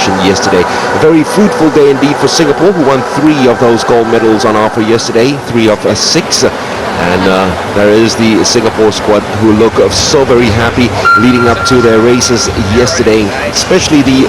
competition yesterday. A very fruitful day indeed for Singapore, who won 3 of those gold medals on offer yesterday, 3 of 6. And there is the Singapore squad who look so very happy leading up to their races yesterday, especially the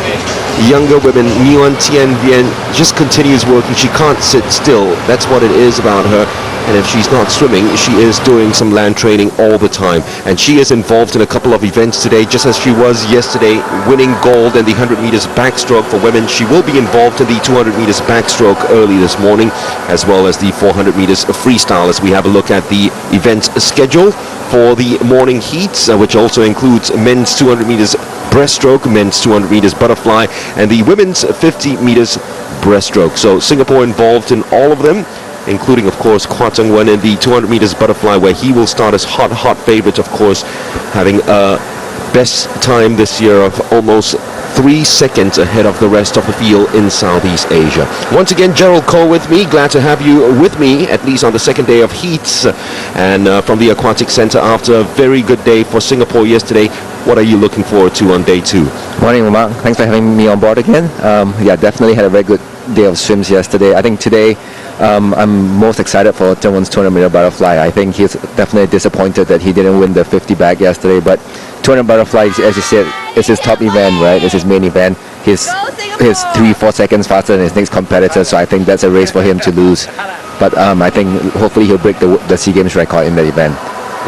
younger women. Nguyen Tien Vien just continues working. She can't sit still. That's what it is about her. And if she's not swimming, she is doing some land training all the time. And she is involved in a couple of events today, just as she was yesterday, winning gold in the 100 meters backstroke for women. She will be involved in the 200 meters backstroke early this morning, as well as the 400 meters freestyle, as we have a look at the event schedule for the morning heats, which also includes men's 200 meters breaststroke, men's 200 meters butterfly, and the women's 50 meters breaststroke. So Singapore involved in all of them, including, of course, Kwa Cheng Wen in the 200 meters butterfly, where he will start as hot favorite, of course, having a best time this year of almost 3 seconds ahead of the rest of the field in Southeast Asia. Once again, Gerald Cole with me. Glad to have you with me, at least on the second day of heats, and from the Aquatic Centre after a very good day for Singapore yesterday. What are you looking forward to on day 2? Morning, Mark. Thanks for having me on board again. Yeah, definitely had a very good day of swims yesterday. I think today I'm most excited for Cheng Wen's 200 meter butterfly. I think he's definitely disappointed that he didn't win the 50 bag yesterday, but 200 butterfly, as you said, is his top event, right? It's his main event. He's 3-4 seconds faster than his next competitor, so I think that's a race for him to lose. But I think hopefully he'll break the SEA Games record in that event.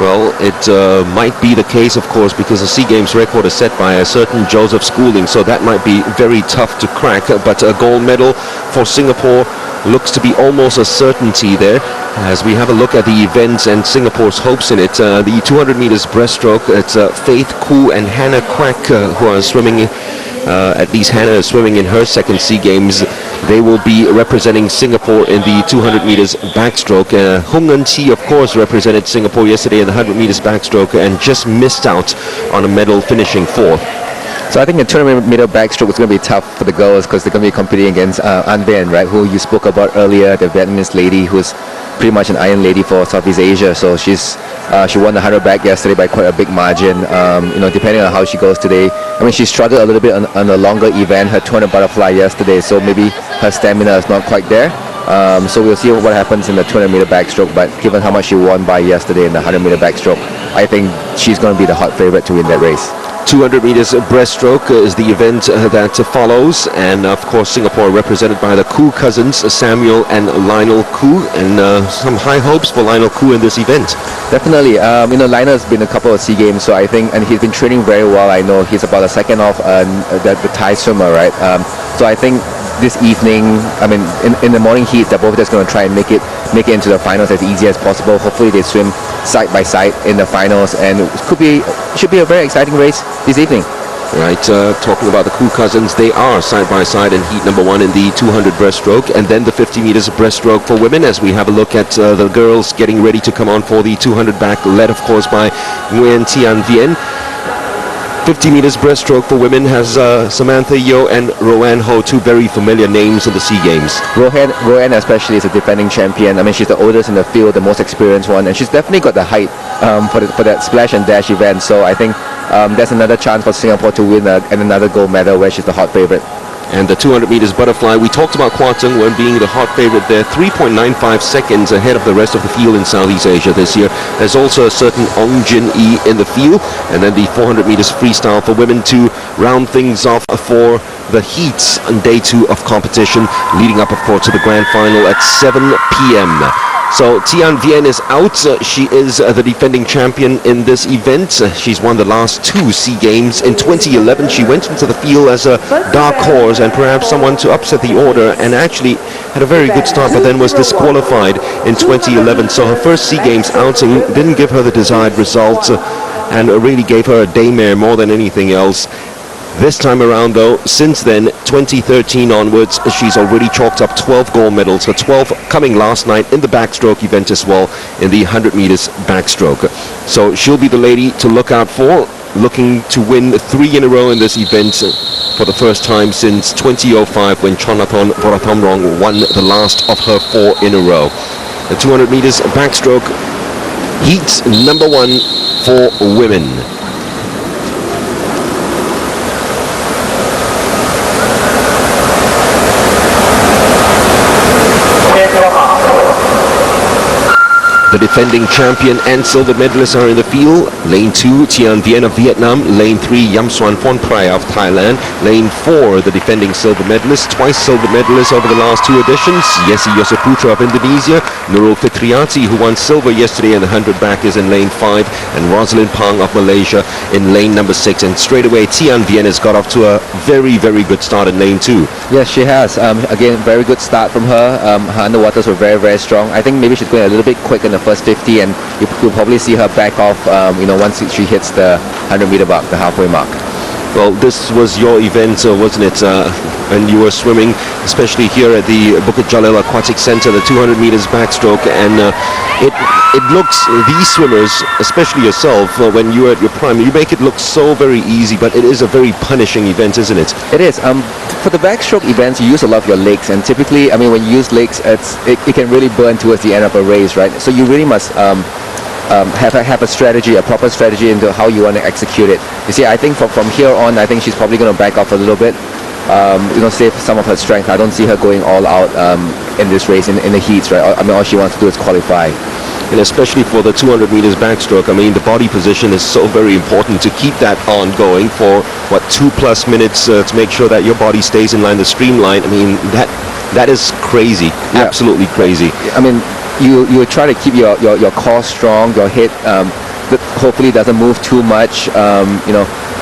Well, it might be the case, of course, because the SEA Games record is set by a certain Joseph Schooling, so that might be very tough to crack. But a gold medal for Singapore looks to be almost a certainty there, as we have a look at the events and Singapore's hopes in it. The 200 meters breaststroke, it's Faith Khoo and Hannah Quack who are swimming. At least Hannah is swimming in her second SEA Games. They will be representing Singapore in the 200 meters backstroke. Hung Eun Chi, of course, represented Singapore yesterday in the 100 meters backstroke and just missed out on a medal, finishing 4th. So I think the 200 meter backstroke is going to be tough for the girls because they're going to be competing against An Vien, right, who you spoke about earlier, the Vietnamese lady who's pretty much an iron lady for Southeast Asia. So she won the 100 back yesterday by quite a big margin. Depending on how she goes today. I mean, she struggled a little bit on a longer event, her 200 butterfly yesterday, so maybe her stamina is not quite there. So we'll see what happens in the 200 meter backstroke, but given how much she won by yesterday in the 100 meter backstroke, I think she's going to be the hot favorite to win that race. 200 meters breaststroke is the event that follows, and of course Singapore represented by the Khoo cousins, Samuel and Lionel Khoo, and some high hopes for Lionel Khoo in this event. Definitely. Lionel's been a couple of SEA Games, so I think, and he's been training very well. I know he's about a second off the Thai swimmer, right? So I think this evening, in the morning heat, they're both just going to try and make it into the finals as easy as possible. Hopefully they swim side by side in the finals, and should be a very exciting race this evening. Right, talking about the Khoo cousins, they are side by side in heat number 1 in the 200 breaststroke, and then the 50 meters breaststroke for women, as we have a look at the girls getting ready to come on for the 200 back, led of course by Nguyen Tien Vien. 50 meters breaststroke for women has Samantha Yeo and Roanne Ho, 2 very familiar names in the SEA Games. Roanne especially is a defending champion. I mean, she's the oldest in the field, the most experienced one, and she's definitely got the height for that splash and dash event. So I think there's another chance for Singapore to win and another gold medal where she's the hot favorite. And the 200 meters butterfly, we talked about Kwa Cheng Wen being the hot favorite there, 3.95 seconds ahead of the rest of the field in Southeast Asia this year. There's also a certain Ong Jin Yi in the field, and then the 400 meters freestyle for women to round things off for the heats on day 2 of competition, leading up, of course, to the grand final at 7 p.m. So Tian Vien is out. She is the defending champion in this event. She's won the last 2 SEA Games. In 2011, she went into the field as a dark horse and perhaps someone to upset the order, and actually had a very good start, but then was disqualified in 2011. So her first SEA Games outing didn't give her the desired result and really gave her a daymare more than anything else. This time around, though, since then, 2013 onwards, she's already chalked up 12 gold medals, her 12 coming last night in the backstroke event as well, in the 100 meters backstroke. So she'll be the lady to look out for, looking to win 3 in a row in this event for the first time since 2005, when Chonathon Vorathamrong won the last of her 4 in a row. The 200 meters backstroke, heat number 1 for women. The defending champion and silver medalists are in the field. Lane 2, Tian Vien of Vietnam. Lane 3, Yam Xuan Phon Prai of Thailand. Lane 4, the defending silver medalist, twice silver medalist over the last 2 editions. Yesi Yosaputra of Indonesia. Nurul Fitriati, who won silver yesterday in the 100 back, is in lane 5. And Rosalind Pang of Malaysia in lane number 6. And straight away, Tian Vien has got off to a very, very good start in lane 2. Yes, she has. Again, very good start from her. Her underwaters were very, very strong. I think maybe she's going a little bit quick in the first 50, and you'll probably see her back off, once she hits the 100-meter mark, the halfway mark. Well, this was your event, wasn't it? And you were swimming, especially here at the Bukit Jalil Aquatic Center, the 200 meters backstroke, and it looks, these swimmers, especially yourself, when you're at your prime, you make it look so very easy, but it is a very punishing event, isn't it? It is. For the backstroke events, you use a lot of your legs, and typically, when you use legs, it can really burn towards the end of a race, right? So you really must have a strategy, a proper strategy into how you want to execute it. You see, I think from here on, I think she's probably going to back off a little bit, save some of her strength. I don't see her going all out in this race, in the heats, right? All she wants to do is qualify. And especially for the 200 meters backstroke, the body position is so very important to keep that on going for, 2+ minutes to make sure that your body stays in line, the streamline. That is crazy, yeah. Absolutely crazy. You try to keep your core strong, your head hopefully doesn't move too much.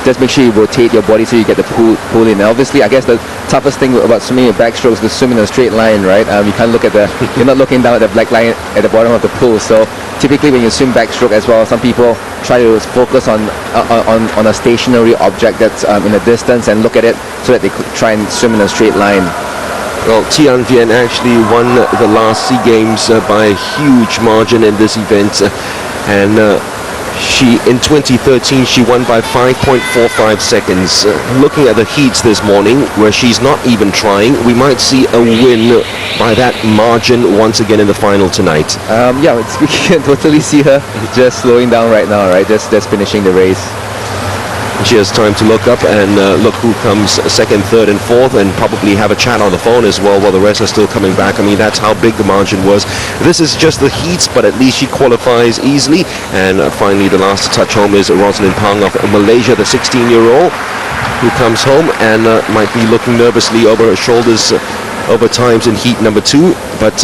Just make sure you rotate your body so you get the pull in. And obviously, I guess the toughest thing about swimming in backstroke is to swim in a straight line, right? You can't look at you're not looking down at the black line at the bottom of the pool. So typically when you swim backstroke as well, some people try to focus on a stationary object that's in the distance and look at it so that they could try and swim in a straight line. Well, Tian Vien actually won the last SEA Games by a huge margin in this event, and in 2013 she won by 5.45 seconds. Looking at the heats this morning, where she's not even trying, we might see a win by that margin once again in the final tonight. We can totally see her just slowing down right now, right? Just finishing the race. She has time to look up and look who comes second, third and fourth, and probably have a chat on the phone as well while the rest are still coming back. That's how big the margin was. This is just the heats, but at least she qualifies easily. And finally, the last to touch home is Rosalind Pang of Malaysia, the 16-year-old, who comes home and might be looking nervously over her shoulders over times in heat number 2. But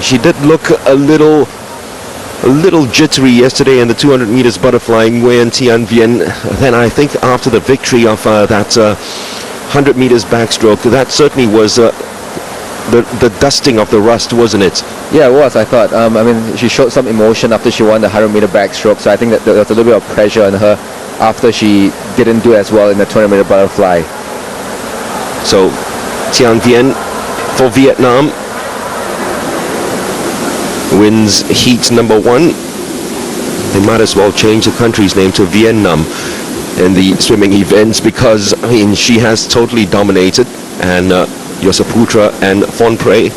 she did look a little jittery yesterday in the 200 meters butterfly in Tian Vien. Then I think after the victory of that 100 meters backstroke, that certainly was the dusting of the rust, wasn't it? Yeah, it was. I thought. She showed some emotion after she won the 100 meter backstroke, so I think that there was a little bit of pressure on her after she didn't do as well in the 200 meter butterfly. So Tian Vien for Vietnam wins heat number 1. They might as well change the country's name to Vietnam in the swimming events, because she has totally dominated, and Yosaputra and Phon Prai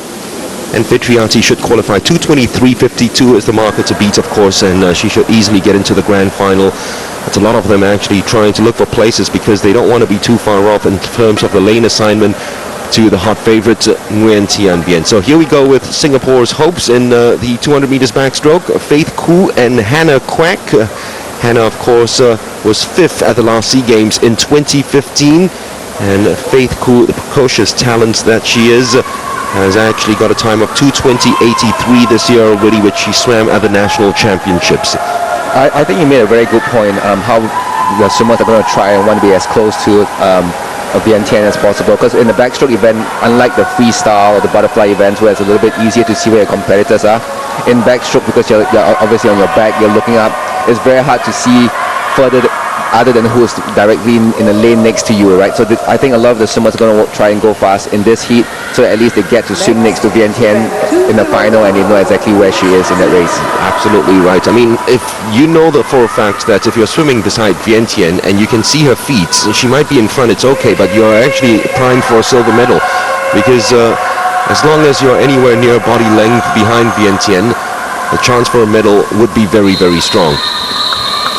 and Fitriati should qualify. 2:23.52 is the marker to beat, of course, and she should easily get into the grand final. It's a lot of them actually trying to look for places because they don't want to be too far off in terms of the lane assignment to the hot favorite Nguyen Tian Vien. So here we go with Singapore's hopes in the 200 meters backstroke. Faith Khoo and Hannah Quack. Hannah, of course, was 5th at the last SEA Games in 2015, and Faith Khoo, the precocious talent that she is, has actually got a time of 2:20.83 this year already, which she swam at the national championships. I think you made a very good point. How the swimmers are going to try and want to be as close to Vientiane as possible, because in the backstroke event, unlike the freestyle or the butterfly events where it's a little bit easier to see where your competitors are, in backstroke, because you're obviously on your back, you're looking up, it's very hard to see further other than who is directly in the lane next to you, right? So I think a lot of the swimmers are going to try and go fast in this heat, so at least they get to swim next to Vientiane in the final and they know exactly where she is in that race. Absolutely right. If you know for a fact that if you're swimming beside Vientiane and you can see her feet, she might be in front, it's okay, but you're actually primed for a silver medal, because as long as you're anywhere near body length behind Vientiane, the chance for a medal would be very, very strong.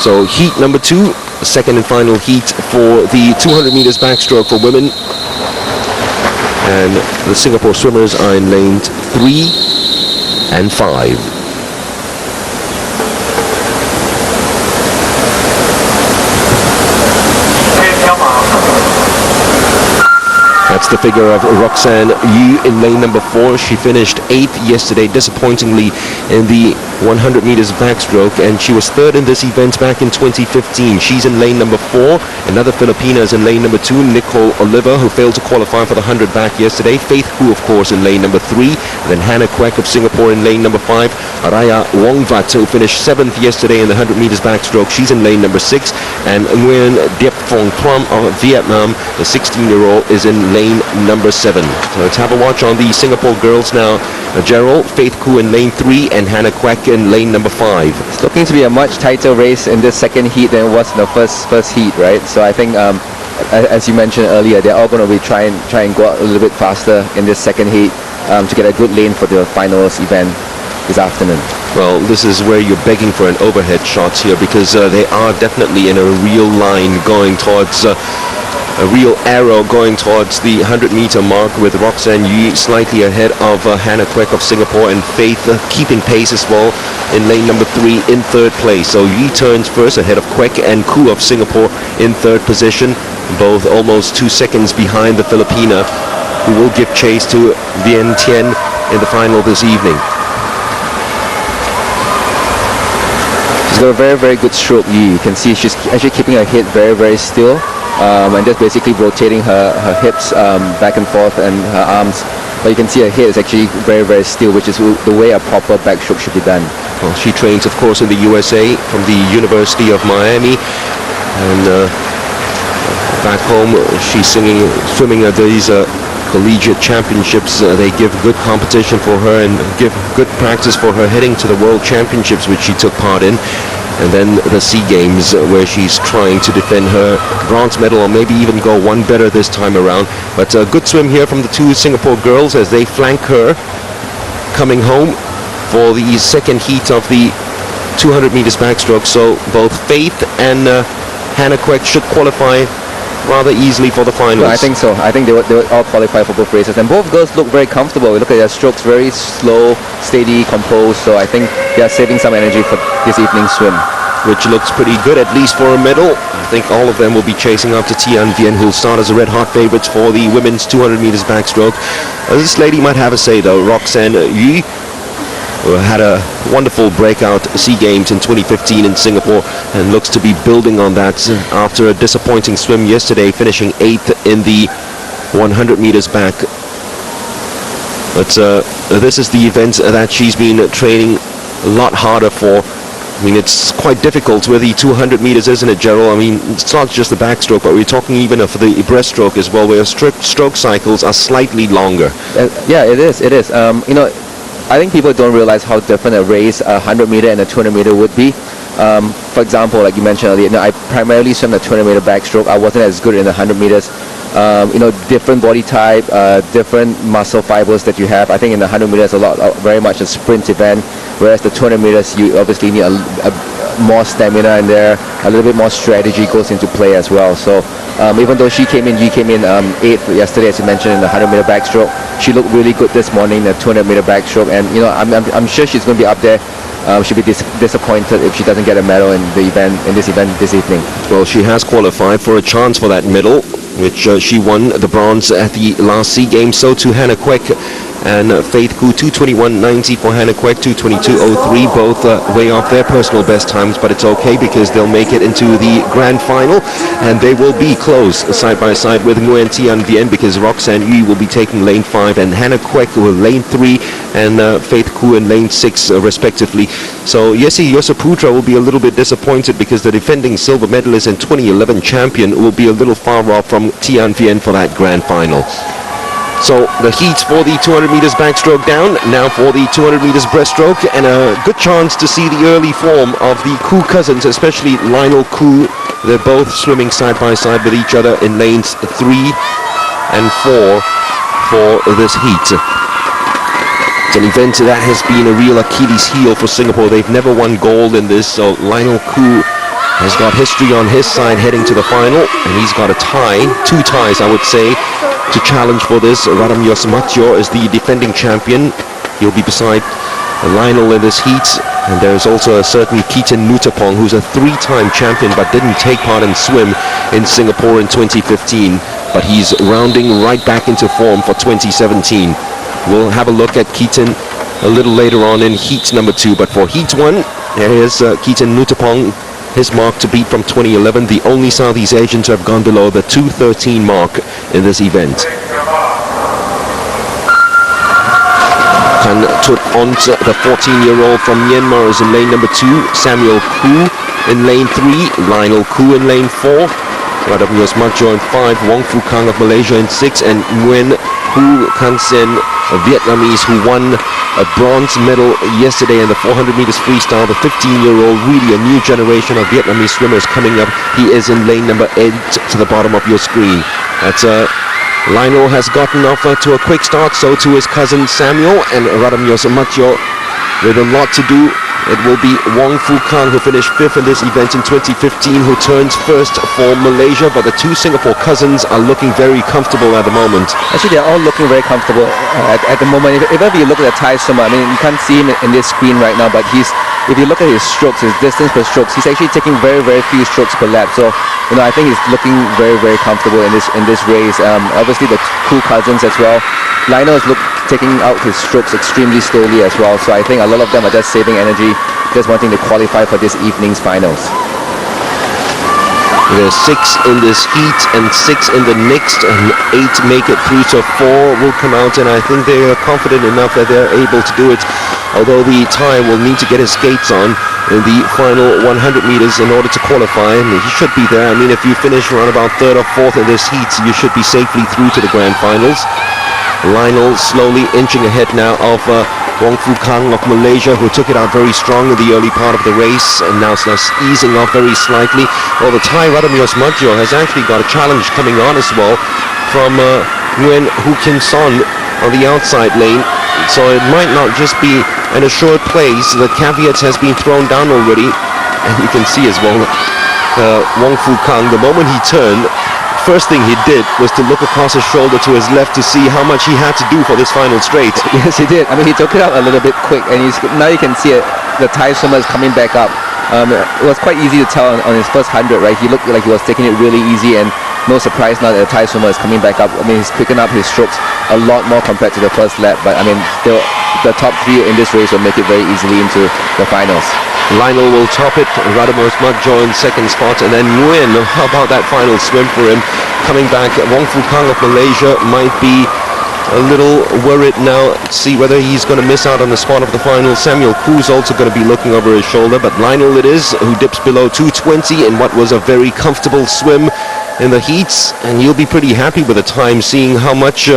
So heat number 2, the second and final heat for the 200 meters backstroke for women. And the Singapore swimmers are in lanes 3 and 5. That's the figure of Roxanne Yu in lane number 4. She finished 8th yesterday, disappointingly, in the 100 meters backstroke, and she was 3rd in this event back in 2015. She's in lane number 4. Another Filipina is in lane number 2, Nicole Oliver, who failed to qualify for the 100 back yesterday. Faith Hu, of course, in lane number 3. And then Hannah Kwek of Singapore in lane number 5. Araya Wongvat, who finished 7th yesterday in the 100 meters backstroke. She's in lane number 6. And Nguyen Diep Phong Tram of Vietnam, the 16-year-old, is in lane number 7. So let's have a watch on the Singapore girls now. Gerald, Faith Hu in lane 3 and Hannah Kwek in lane number 5. It's looking to be a much tighter race in this second heat than it was in the first heat, right? So I think, as you mentioned earlier, they're all going to be try and go out a little bit faster in this second heat to get a good lane for the finals event this afternoon. Well, this is where you're begging for an overhead shot here, because they are definitely in a real line going towards a real arrow going towards the 100-meter mark, with Roxanne Yu slightly ahead of Hannah Kwek of Singapore, and Faith keeping pace as well in lane number 3 in 3rd place. So Yu turns first ahead of Kwek, and Koo of Singapore in 3rd position, both almost 2 seconds behind the Filipina, who will give chase to Vien Tien in the final this evening. She's got a very, very good stroke. You can see she's actually keeping her head very, very still, and just basically rotating her hips back and forth and her arms. But you can see her head is actually very, very still, which is the way a proper backstroke should be done. Well, she trains, of course, in the USA from the University of Miami, and back home she's swimming at these collegiate championships. They give good competition for her and give good practice for her heading to the World Championships, which she took part in, and then the SEA Games, where she's trying to defend her bronze medal, or maybe even go one better this time around. But a good swim here from the 2 Singapore girls as they flank her coming home for the second heat of the 200 meters backstroke. So both Faith and Hannah Kwek should qualify rather easily for the finals. No, I think so. I think they would all qualify for both races, and both girls look very comfortable. We look at their strokes, very slow, steady, composed. So I think they are saving some energy for this evening's swim, which looks pretty good, at least for a medal. I think all of them will be chasing after Tian Vien, who'll start as a red-hot favourites for the women's 200 meters backstroke. This lady might have a say, though. Roxanne Yu, who had a wonderful breakout SEA Games in 2015 in Singapore, and looks to be building on that after a disappointing swim yesterday, finishing 8th in the 100 meters back. But this is the event that she's been training a lot harder for. I mean, it's quite difficult with the 200 meters, isn't it, Gerald? I mean, it's not just the backstroke, but we're talking even of the breaststroke as well, where stroke cycles are slightly longer. Yeah, it is. You know, I think people don't realize how different a race, a 100 meter and a 200 meter would be. For example, like you mentioned earlier, I primarily swim the 200 meter backstroke. I wasn't as good in the 100 meters. You know, different body type, different muscle fibers that you have. I think in the 100 meters, very much a sprint event, whereas the 200 meters, you obviously need a more stamina in there, a little bit more strategy goes into play as well. So even though you came in 8th yesterday, as you mentioned, in the 100 meter backstroke, she looked really good this morning in the 200 meter backstroke, and you know, I'm sure she's going to be up there. She'll be disappointed if she doesn't get a medal in this event this evening. Well, she has qualified for a chance for that medal, which she won the bronze at the last SEA Games. So too Hannah Kwek and Faith Hu. 2:21.90 for Hannah Kwek, 2:22.03, both way off their personal best times, but it's okay because they'll make it into the grand final, and they will be close side by side with Nguyen Tian Vien, because Roxanne Yu will be taking lane 5 and Hannah Kwek will lane 3 and Faith Hu in lane 6 respectively. So Yesi Yosaputra will be a little bit disappointed because the defending silver medalist and 2011 champion will be a little far off from Tian Vien for that grand final. So the heats for the 200 meters backstroke down, now for the 200 meters breaststroke, and a good chance to see the early form of the Koo cousins, especially Lionel Koo. They're both swimming side by side with each other in lanes 3 and 4 for this heat. It's an event that has been a real Achilles heel for Singapore. They've never won gold in this, so Lionel Koo has got history on his side heading to the final, and he's got a tie, 2 ties I would say, to challenge for this. Radam Yosamatyo is the defending champion. He'll be beside Lionel in this heat, and there's also a certain Keaton Nutapong, who's a 3-time champion but didn't take part in swim in Singapore in 2015. but he's rounding right back into form for 2017. We'll have a look at Keaton a little later on in heat number 2, but for heat 1, there is Keaton Nutapong, his mark to beat from 2011, the only Southeast Asian to have gone below the 2:13 mark in this event. Kan Tut Ont, the 14-year-old from Myanmar, is in lane number 2. Samuel Koo in lane 3. Lionel Koo in lane 4. Radamyos Macho in 5. Wong Fu Kang of Malaysia in 6. And Nguyen Hu Kan Sin, a Vietnamese who won a bronze medal yesterday in the 400 meters freestyle. The 15-year-old, really a new generation of Vietnamese swimmers coming up. He is in lane number 8 to the bottom of your screen. That's Lionel has gotten off to a quick start, so to his cousin Samuel, and Radamyos Macho with a lot to do. It will be Wong Fu Kang, who finished 5th in this event in 2015, who turns 1st for Malaysia, but the two Singapore cousins are looking very comfortable at the moment. Actually, they're all looking very comfortable at the moment. If ever you look at the Thai swimmer, I mean, you can't see him in this screen right now, but if you look at his strokes, his distance per strokes, he's actually taking very, very few strokes per lap. So, I think he's looking very, very comfortable in this race. Obviously, the two cousins as well. Lionel is taking out his strokes extremely slowly as well. So I think a lot of them are just saving energy, just wanting to qualify for this evening's finals. There's 6 in this heat and 6 in the next, and 8 make it through, so 4 will come out, and I think they are confident enough that they're able to do it. Although the Thai will need to get his skates on in the final 100 meters in order to qualify, and he should be there. I mean, if you finish around about 3rd or 4th in this heat, you should be safely through to the grand finals. Lionel slowly inching ahead now of Wong Fu Kang of Malaysia, who took it out very strong in the early part of the race and now starts easing off very slightly. Well, the Thai Radamyos Majo has actually got a challenge coming on as well from Nguyen Hu Kin Son on the outside lane, so it might not just be an assured place. The caveat has been thrown down already, and you can see as well Wong Fu Kang, the moment he turned, first thing he did was to look across his shoulder to his left to see how much he had to do for this final straight. Yes, he did. I mean, he took it out a little bit quick, and now you can see it. The Thai swimmer is coming back up. It was quite easy to tell on his first 100, right? He looked like he was taking it really easy, and no surprise now that the Thai swimmer is coming back up. I mean, he's picking up his strokes a lot more compared to the first lap, but I mean, the top 3 in this race will make it very easily into the finals. Lionel will top it, Radamyos Majo in 2nd spot, and then Nguyen, how about that final swim for him? Coming back, Wong Fu Kang of Malaysia might be a little worried now, see whether he's going to miss out on the spot of the final. Samuel Koo's also going to be looking over his shoulder, but Lionel it is, who dips below 2:20 in what was a very comfortable swim in the heats, and you'll be pretty happy with the time, seeing how much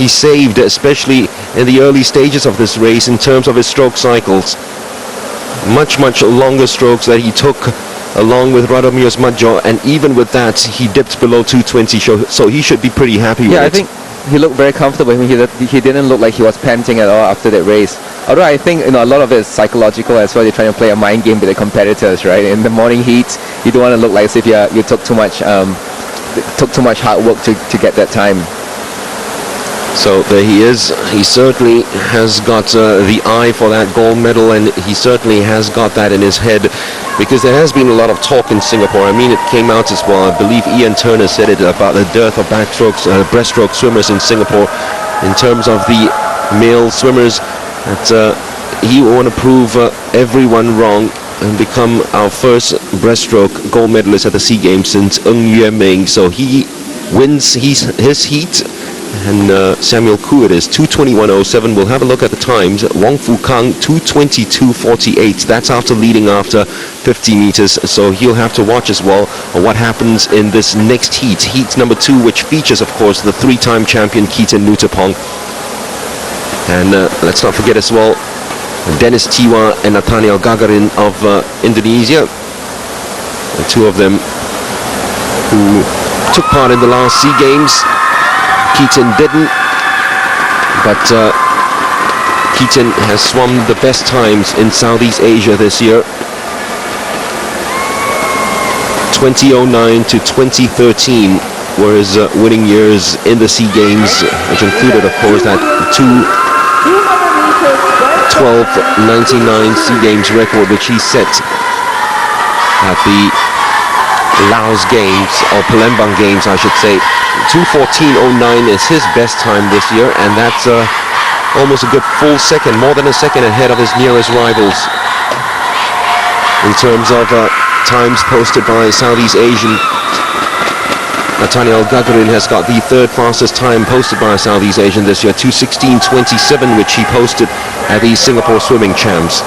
he saved, especially in the early stages of this race in terms of his stroke cycles. Much longer strokes that he took along with Radamyos Majo, and even with that he dipped below 2:20, so he should be pretty happy with it. Yeah, I think he looked very comfortable. I mean, he didn't look like he was panting at all after that race. Although I think a lot of it is psychological as well. They're trying to play a mind game with the competitors, right? In the morning heat, you don't want to look like as if you took too much hard work to get that time. So there he is. He certainly has got the eye for that gold medal, and he certainly has got that in his head, because there has been a lot of talk in Singapore. I mean, it came out as well. I believe Ian Turner said it about the dearth of backstrokes, breaststroke swimmers in Singapore in terms of the male swimmers. That he want to prove everyone wrong and become our first breaststroke gold medalist at the SEA Games since Ng Yue Ming. So he wins his heat. And Samuel Koo it is, 2:21.07. We'll have a look at the times. Wong Fu Kang, 2:22.48. That's after leading after 50 meters. So he'll have to watch as well what happens in this next heat. Heat number 2, which features, of course, the 3-time champion Keaton Nutapong. And let's not forget as well, Dennis Tiwa and Nathaniel Gagarin of Indonesia. The two of them who took part in the last SEA Games. Keaton didn't, but Keaton has swum the best times in Southeast Asia this year. 2009 to 2013 were his winning years in the SEA Games, which included, of course, that 12.99 SEA Games record, which he set at the Laos Games, or Palembang Games I should say, 2:14.09 is his best time this year, and that's almost a good full second, more than a second ahead of his nearest rivals. In terms of times posted by Southeast Asian, Nathaniel Gagarin has got the third fastest time posted by a Southeast Asian this year, 2:16.27, which he posted at the Singapore Swimming Champs.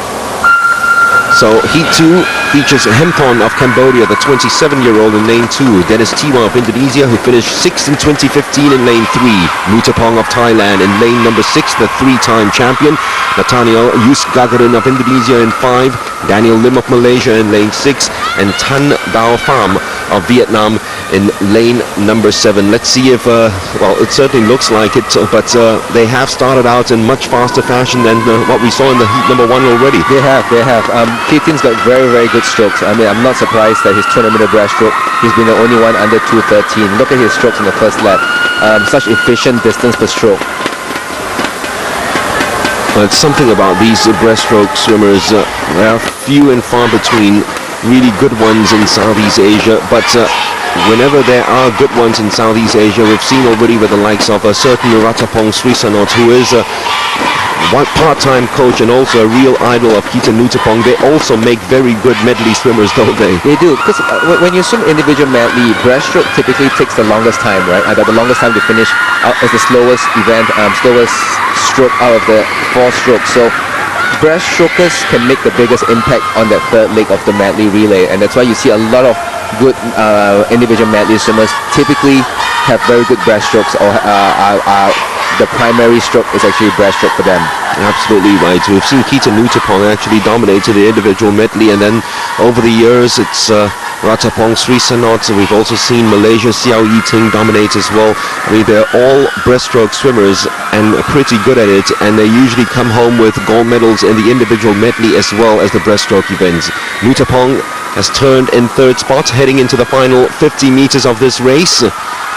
So Heat 2 features Hempon of Cambodia, the 27-year-old in lane 2. Dennis Tiwa of Indonesia, who finished 6th in 2015 in lane 3. Nutapong of Thailand in lane number 6, the 3-time champion. Nathaniel Yus Gagarin of Indonesia in 5. Daniel Lim of Malaysia in lane 6. And Tan Dao Pham of Vietnam in lane number 7. Let's see if, well, it certainly looks like it, but they have started out in much faster fashion than what we saw in the Heat number 1 already. They have. Keaton's got very, very good strokes. I mean, I'm not surprised that his 200-meter breaststroke, he's been the only one under 2:13. Look at his strokes in the first lap. Such efficient distance per stroke. But something about these breaststroke swimmers, they are few and far between really good ones in Southeast Asia, but whenever there are good ones in Southeast Asia, we've seen already with the likes of a certain Ratapong Srisanot, who is a one part-time coach and also a real idol of Kita Nutapong. They also make very good medley swimmers, don't they? They do, because when you swim individual medley, breaststroke typically takes the longest time, right? The longest time to finish out as the slowest event, slowest stroke out of the 4 strokes. So breaststrokers can make the biggest impact on that third leg of the medley relay, and that's why you see a lot of good individual medley swimmers typically have very good breaststrokes, or the primary stroke is actually breaststroke for them. Absolutely right. We've seen Kita Nutapong actually dominate the individual medley, and then over the years it's Ratapong Srisanot. We've also seen Malaysia Xiao Yiting dominate as well. I mean, they're all breaststroke swimmers and pretty good at it, and they usually come home with gold medals in the individual medley as well as the breaststroke events. Nutapong has turned in 3rd spot heading into the final 50 meters of this race.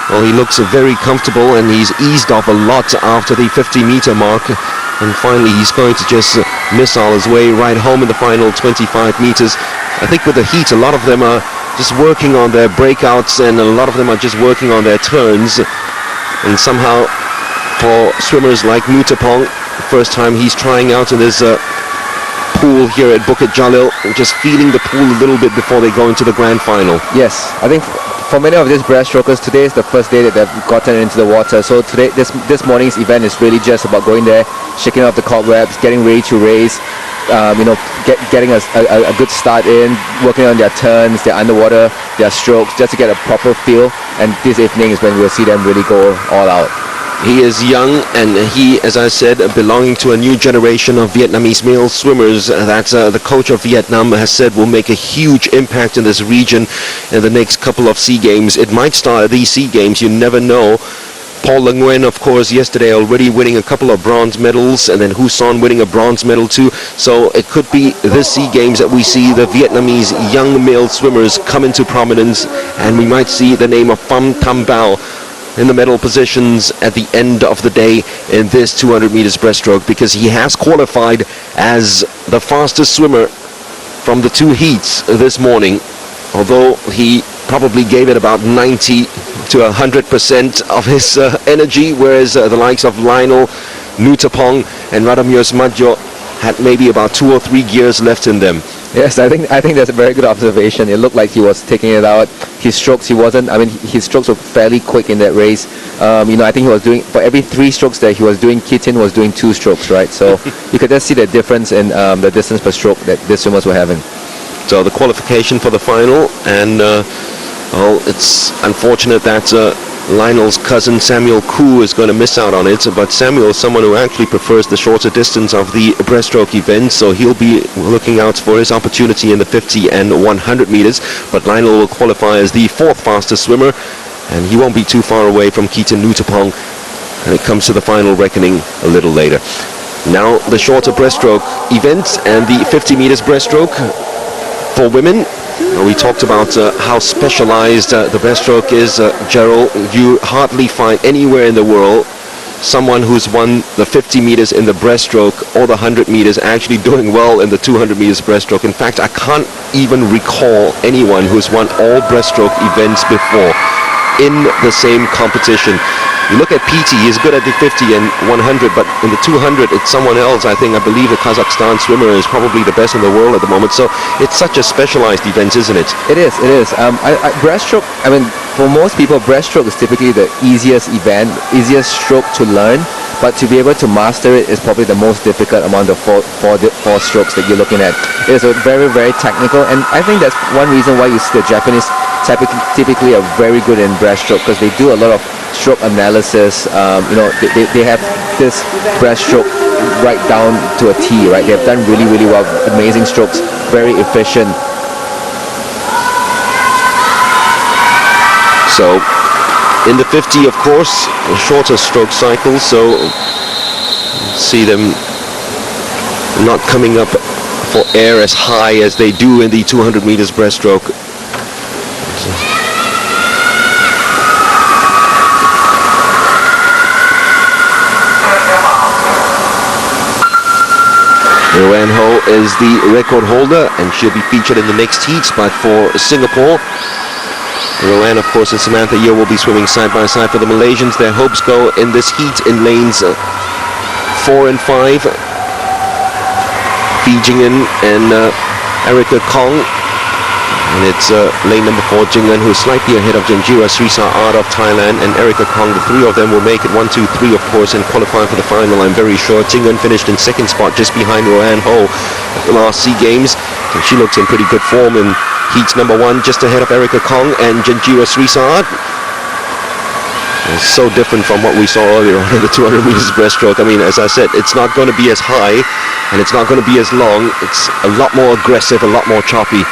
Well, he looks very comfortable, and he's eased off a lot after the 50-meter mark. And finally, he's going to just missile his way right home in the final 25 meters. I think with the Heat, a lot of them are just working on their breakouts, and a lot of them are just working on their turns. And somehow, for swimmers like Nutapong, first time he's trying out in this pool here at Bukit Jalil, just feeling the pool a little bit before they go into the grand final. Yes, I think for many of these breaststrokers, today is the first day that they've gotten into the water. So today, this morning's event is really just about going there, shaking off the cobwebs, getting ready to race, getting a good start in, working on their turns, their underwater, their strokes, just to get a proper feel. And this evening is when we'll see them really go all out. He is young, and he, as I said, belonging to a new generation of Vietnamese male swimmers that the coach of Vietnam has said will make a huge impact in this region in the next couple of SEA Games. It might start at these SEA Games, you never know. Paul Le Nguyen, of course, yesterday already winning a couple of bronze medals, and then Hu Son winning a bronze medal too. So it could be this SEA Games that we see the Vietnamese young male swimmers come into prominence, and we might see the name of Pham Tam Bao in the medal positions at the end of the day in this 200 meters breaststroke, because he has qualified as the fastest swimmer from the 2 heats this morning, although he probably gave it about 90 to 100% of his energy, whereas the likes of Lionel, Nutapong and Radamir Smadjo had maybe about 2 or 3 gears left in them. Yes, I think that's a very good observation. It looked like he was taking it out. His strokes, his strokes were fairly quick in that race. I think he was doing, for every 3 strokes that he was doing, Keaton was doing 2 strokes, right? So you could just see the difference in the distance per stroke that these swimmers were having. So the qualification for the final, and it's unfortunate that Lionel's cousin Samuel Koo is going to miss out on it, but Samuel is someone who actually prefers the shorter distance of the breaststroke event, so he'll be looking out for his opportunity in the 50 and 100 meters. But Lionel will qualify as the 4th fastest swimmer, and he won't be too far away from Kita Nutapong, and it comes to the final reckoning a little later. Now the shorter breaststroke event and the 50 meters breaststroke for women. We talked about how specialized the breaststroke is, Gerald. You hardly find anywhere in the world someone who's won the 50 meters in the breaststroke or the 100 meters actually doing well in the 200 meters breaststroke. In fact, I can't even recall anyone who's won all breaststroke events before. in the same competition. You look at PT, he's good at the 50 and 100, but in the 200 it's someone else. I believe the Kazakhstan swimmer is probably the best in the world at the moment. So it's such a specialized event, isn't it? It is. Breaststroke, I mean, for most people, breaststroke is typically the easiest event, easiest stroke to learn, but to be able to master it is probably the most difficult among the four strokes that you're looking at. It is a very, very technical, and I think that's one reason why you see the Japanese typically are very good in breaststroke, because they do a lot of stroke analysis. They have this breaststroke right down to a T, right? They've done really, really well, amazing strokes, very efficient. So in the 50, of course, a shorter stroke cycle, so see them not coming up for air as high as they do in the 200 meters breaststroke. Roanne Ho is the record holder, and she'll be featured in the next heat. But for Singapore, Roanne, of course, and Samantha Yeo will be swimming side by side. For the Malaysians, their hopes go in this heat in lanes 4 and 5. Fee Jing'en and Erica Kong. And it's lane number 4, Jing'en, who's slightly ahead of Janjira Srisart of Thailand, and Erica Kong. The three of them will make it 1, 2, 3, of course, and qualify for the final, I'm very sure. Jing'en finished in second spot, just behind Roanne Ho at the last SEA Games. And she looks in pretty good form in heat number 1, just ahead of Erica Kong and Janjira Srisart. It's so different from what we saw earlier on in the 200 meters breaststroke. I mean, as I said, it's not going to be as high, and it's not going to be as long. It's a lot more aggressive, a lot more choppy.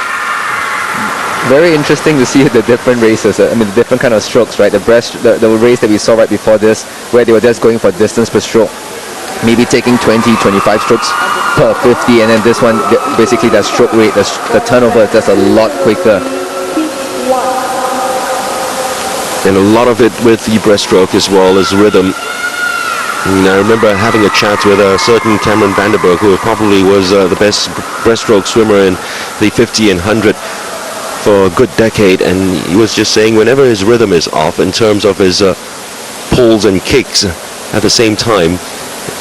Very interesting to see the different races. I mean, the different kind of strokes, right? The race that we saw right before this, where they were just going for distance per stroke, maybe taking 20, 25 strokes per 50, and then this one, basically that stroke rate, the turnover is just a lot quicker. And a lot of it with the breaststroke as well as rhythm. I remember having a chat with a certain Cameron Vanderberg, who probably was the best breaststroke swimmer in the 50 and 100 for a good decade, and he was just saying whenever his rhythm is off in terms of his pulls and kicks at the same time,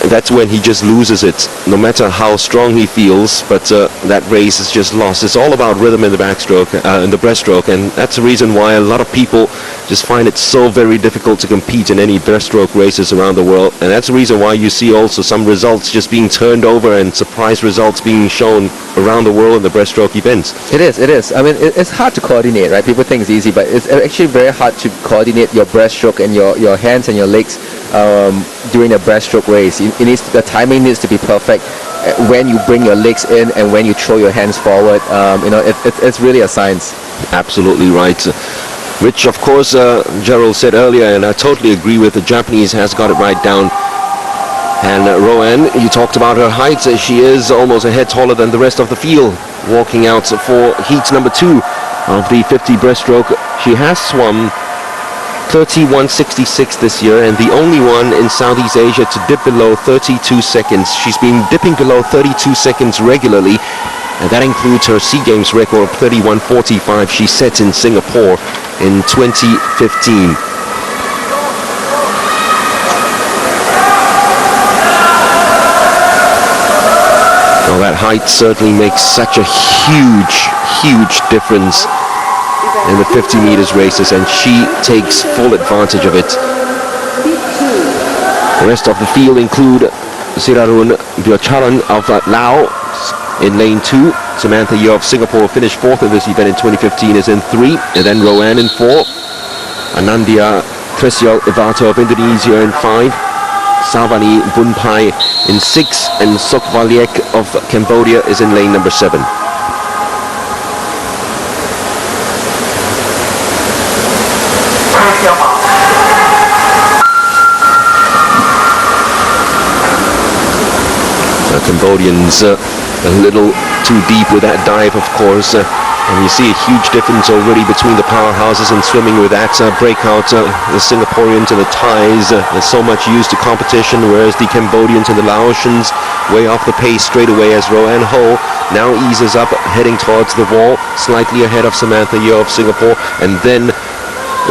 that's when he just loses it, no matter how strong he feels. But that race is just lost. It's all about rhythm in the backstroke, in the breaststroke, and that's the reason why a lot of people just find it so very difficult to compete in any breaststroke races around the world. And that's the reason why you see also some results just being turned over and surprise results being shown around the world in the breaststroke events. It is. I mean, it's hard to coordinate, right? People think it's easy, but it's actually very hard to coordinate your breaststroke and your hands and your legs during a breaststroke race. The timing needs to be perfect when you bring your legs in and when you throw your hands forward. It's really a science. Absolutely right. Which, of course, Gerald said earlier, and I totally agree with, the Japanese has got it right down. And Roanne, you talked about her height. She is almost a head taller than the rest of the field. Walking out for heat number 2 of the 50 breaststroke. She has swum 31.66 this year, and the only one in Southeast Asia to dip below 32 seconds. She's been dipping below 32 seconds regularly, and that includes her SEA Games record of 31.45 she set in Singapore in 2015. Well, that height certainly makes such a huge difference in the 50 meters races, and she takes full advantage of it. The rest of the field include Sirarun Biocharan of Laos in lane 2. Samantha Yeo of Singapore finished 4th in this event in 2015, is in 3. And then Roanne in 4. Anandia Tresio Ivato of Indonesia in 5. Salvani Bunpai in 6. And Sokvaliek of Cambodia is in lane number 7. Cambodians a little too deep with that dive, of course, and you see a huge difference already between the powerhouses in swimming with that breakout. The Singaporeans and the Thais are so much used to competition, whereas the Cambodians and the Laotians way off the pace straight away, as Roanne Ho now eases up, heading towards the wall, slightly ahead of Samantha Yeo of Singapore, and then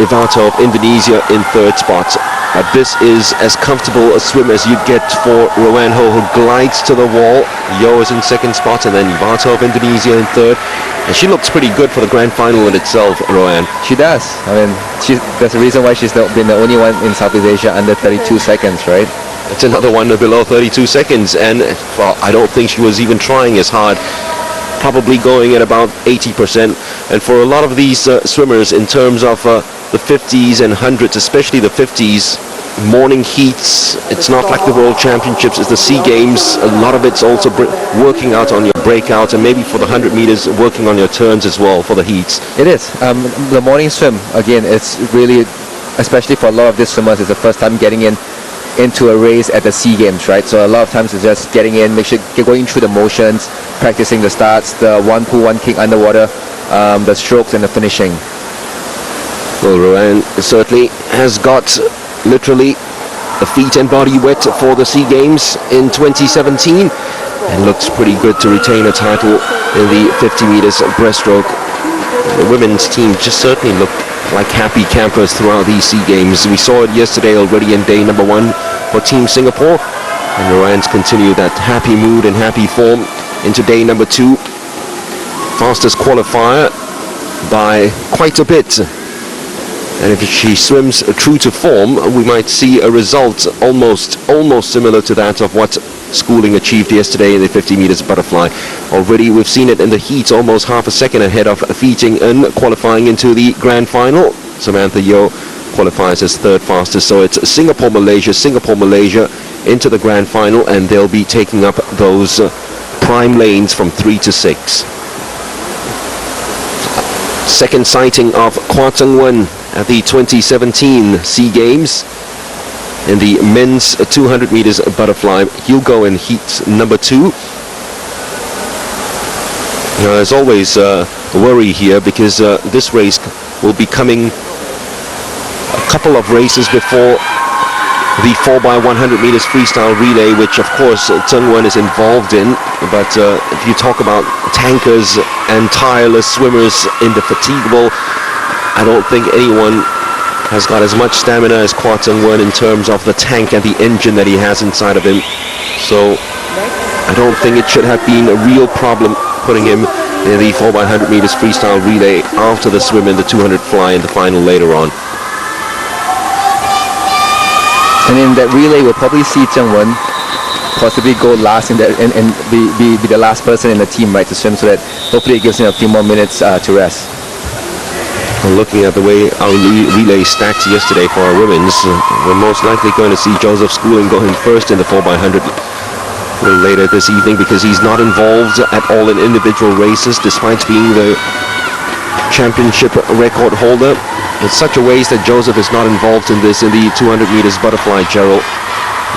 Ivato of Indonesia in third spot. This is as comfortable a swim as you'd get for Rowan Ho, who glides to the wall. Yo is in second spot, and then Ivato of Indonesia in third. And she looks pretty good for the grand final in itself, Rowan. She does. I mean, that's the reason why she's been the only one in Southeast Asia under 32 seconds, right? It's another one below 32 seconds, and well, I don't think she was even trying as hard. Probably going at about 80%. And for a lot of these swimmers, in terms of the 50s and 100s, especially the 50s, morning heats, it's not like the World Championships, it's the SEA Games. A lot of it's also working out on your breakouts, and maybe for the 100 meters, working on your turns as well for the heats. It is. The morning swim, again, it's really, especially for a lot of these swimmers, it's the first time getting into a race at the SEA Games, right? So a lot of times it's just getting in, make sure you're going through the motions, practicing the starts, the one pull, one kick underwater, the strokes, and the finishing. Well, Rowan certainly has got literally the feet and body wet for the SEA Games in 2017, and looks pretty good to retain a title in the 50 meters breaststroke. The women's team just certainly looked like happy campers throughout these SEA Games. We saw it yesterday already in day number 1 for Team Singapore, and Rowan's continued that happy mood and happy form into day number 2. Fastest qualifier by quite a bit. And if she swims true to form, we might see a result almost similar to that of what Schooling achieved yesterday in the 50 meters butterfly. Already we've seen it in the heats, almost half a second ahead of Feeting and qualifying into the grand final. Samantha Yeo qualifies as third fastest. So it's Singapore, Malaysia into the grand final, and they'll be taking up those prime lanes from 3 to 6. Second sighting of Kwa Tsung Wen at the 2017 SEA Games in the men's 200 meters butterfly. He'll go in heat number 2. There's always a worry here because this race will be coming a couple of races before the 4x100 meters freestyle relay, which of course Tsung Wen is involved in. But if you talk about tankers and tireless swimmers, indefatigable, I don't think anyone has got as much stamina as Kwa Tsung Wen in terms of the tank and the engine that he has inside of him. So I don't think it should have been a real problem putting him in the 4x100 meters freestyle relay after the swim in the 200 fly in the final later on. And in that relay, we'll probably see Tsung Wen possibly go last in that, and be the last person in the team, right, to swim, so that hopefully it gives him a few more minutes to rest. Looking at the way our relay stacked yesterday for our women's, we're most likely going to see Joseph Schooling going first in the 4x100 a little later this evening, because he's not involved at all in individual races despite being the championship record holder. It's such a waste that Joseph is not involved in this in the 200 meters butterfly, Gerald,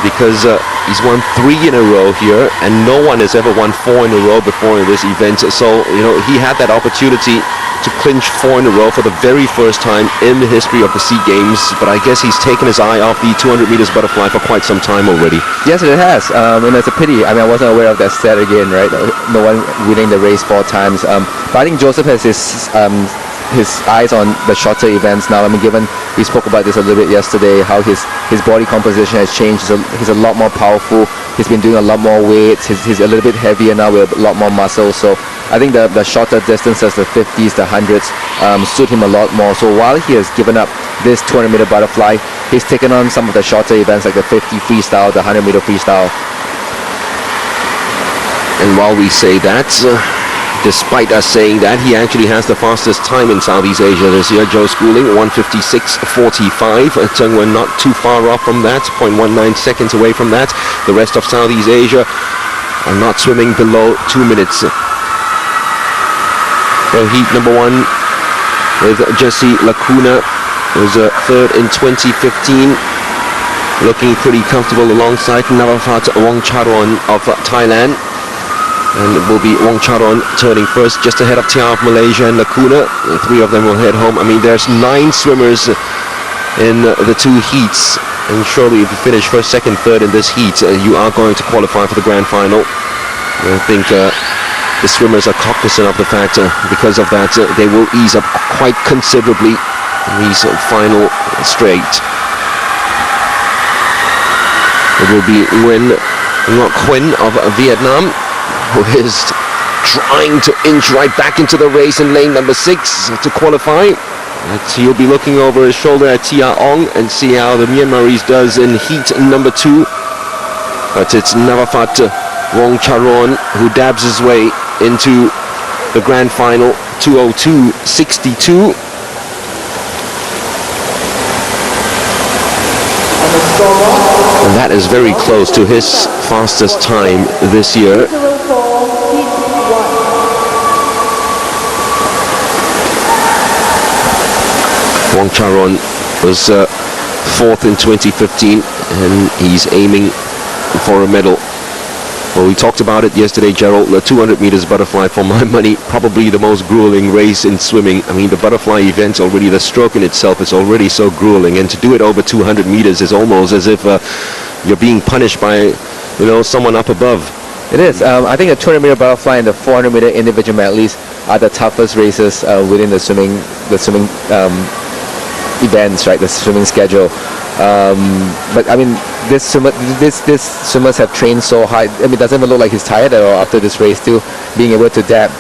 because he's won 3 in a row here, and no one has ever won 4 in a row before in this event. So, he had that opportunity to clinch 4 in a row for the very first time in the history of the SEA Games, but I guess he's taken his eye off the 200 meters butterfly for quite some time already. Yes, it has, and it's a pity. I mean, I wasn't aware of that stat again, right? No one winning the race 4 times. But I think Joseph has his eyes on the shorter events now. I mean, given we spoke about this a little bit yesterday, how his body composition has changed. He's a lot more powerful. He's been doing a lot more weights. He's a little bit heavier now with a lot more muscle. So I think the shorter distances, the 50s, the 100s, suit him a lot more. So while he has given up this 200 meter butterfly, he's taken on some of the shorter events like the 50 freestyle, the 100 meter freestyle. And while we say that, despite us saying that, he actually has the fastest time in Southeast Asia this year. Joe Schooling, 1:56.45. Tsung Wen not too far off from that, 0.19 seconds away from that. The rest of Southeast Asia are not swimming below 2 minutes. So heat number 1 with Jessie Lacuna, who's third in 2015. Looking pretty comfortable alongside Navafat Wongcharoen of Thailand. And it will be Wongcharoen turning first, just ahead of Tia of Malaysia and Lacuna. The 3 of them will head home. I mean, there's 9 swimmers in the 2 heats. And surely if you finish first, second, third in this heat, you are going to qualify for the grand final. I think the swimmers are cognizant of the fact, because of that, they will ease up quite considerably in these final straight. It will be Ngoc Huynh of Vietnam, who is trying to inch right back into the race in lane number 6 to qualify. He'll be looking over his shoulder at Tia Ong and see how the Myanmarese does in heat number 2. But it's Navafat Wong Charon who dabs his way into the grand final, 2:02.62. And that is very close to his fastest time this year. Wong Charon was 4th in 2015, and he's aiming for a medal. Well, we talked about it yesterday, Gerald. The 200 meters butterfly, for my money, probably the most grueling race in swimming. I mean, the butterfly event already, the stroke in itself is already so grueling, and to do it over 200 meters is almost as if you're being punished by, someone up above. It is. I think the 200 meter butterfly and the 400 meter individual medleys are the toughest races within the swimming events, right? The swimming schedule. But I mean, these swimmers have trained so hard. I mean, it doesn't even look like he's tired at all after this race, still being able to dab.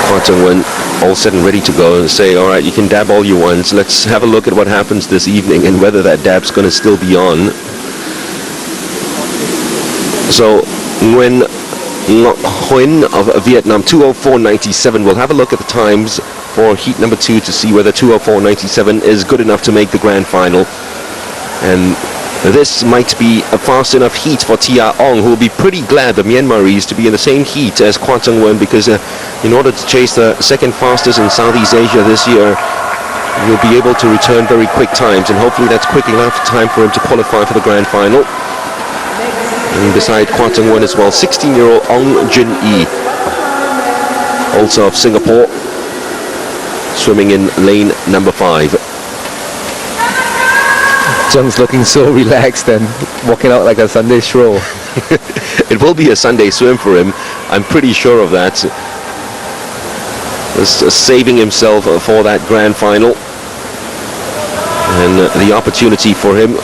Kwon Chung-won all set and ready to go and say, all right, you can dab all you want. Let's have a look at what happens this evening and whether that dab's going to still be on. So when Ngoc Huynh of Vietnam, 2:04.97. We'll have a look at the times for heat number 2 to see whether 2:04.97 is good enough to make the grand final. And this might be a fast enough heat for Tia Ong, who will be pretty glad, the Myanmarese, to be in the same heat as Kwon Chung-won, because in order to chase the second fastest in Southeast Asia this year, you'll be able to return very quick times, and hopefully that's quick enough time for him to qualify for the grand final. And beside Kwon Chung-won as well, 16-year-old Ong Jin-yi, also of Singapore, swimming in lane number 5. Jung's looking so relaxed and walking out like a Sunday stroll. It will be a Sunday swim for him, I'm pretty sure of that. Just saving himself for that grand final. And the opportunity for him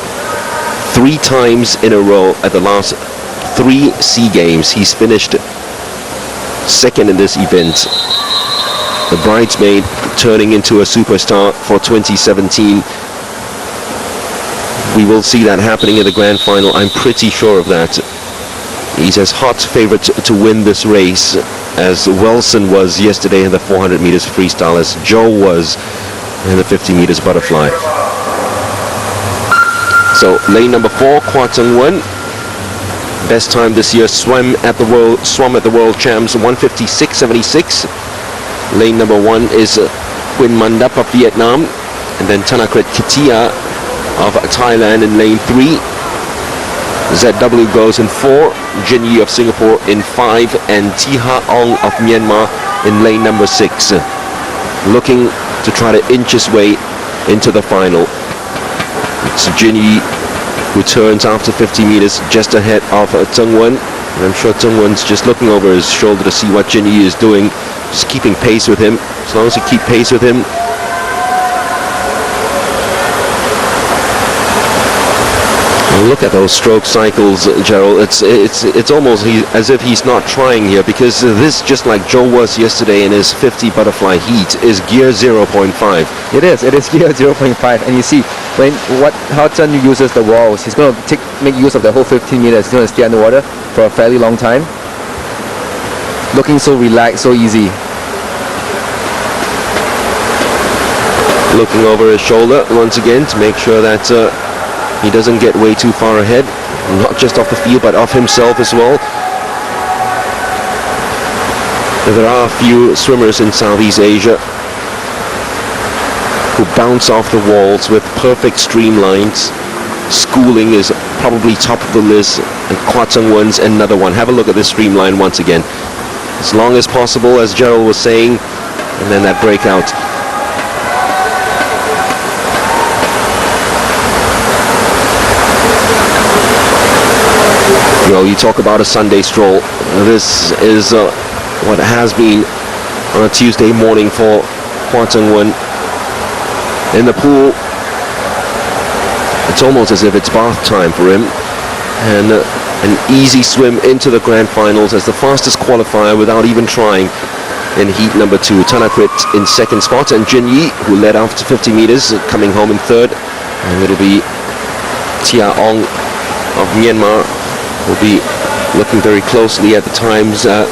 3 times in a row at the last 3 SEA Games. He's finished second in this event. The bridesmaid turning into a superstar for 2017. We will see that happening in the grand final. I'm pretty sure of that. He's as hot favorite to win this race as Wilson was yesterday in the 400 meters freestyle, as Joe was in the 50 meters butterfly. So lane number 4, Kwon Chung-won, best time this year, swam at the World Champs, 1:56.76. Lane number 1 is Huynh Mandap of Vietnam, and then Thanakrit Kitia of Thailand in lane 3. ZW goes in 4, Jin Yi of Singapore in 5, and Tiha Ong of Myanmar in lane number 6, looking to try to inch his way into the final. It's Jin Yi who turns after 50 meters just ahead of Chung-won. And I'm sure Chung-won's just looking over his shoulder to see what Jin Yi is doing, just keeping pace with him. As long as he keep pace with him, look at those stroke cycles, Gerald. It's almost as if he's not trying here, because this, just like Joe was yesterday in his 50 butterfly heat, is gear 0.5. It is gear 0.5, and you see how Chen uses the walls. He's going to make use of the whole 15 meters. He's going to stay underwater for a fairly long time, looking so relaxed, so easy. Looking over his shoulder once again to make sure that he doesn't get way too far ahead, not just off the field, but off himself as well. There are a few swimmers in Southeast Asia who bounce off the walls with perfect streamlines. Schooling is probably top of the list, and Kwon Chung-won's another one. Have a look at this streamline once again. As long as possible, as Gerald was saying, and then that breakout. You talk about a Sunday stroll. This is what has been on a Tuesday morning for Hua Zhengwen. In the pool, it's almost as if it's bath time for him, and an easy swim into the grand finals as the fastest qualifier without even trying in heat number 2. Tanakrit in second spot, and Jin Yi, who led after 50 meters, coming home in third, and it'll be Tia Ong of Myanmar will be looking very closely at the times that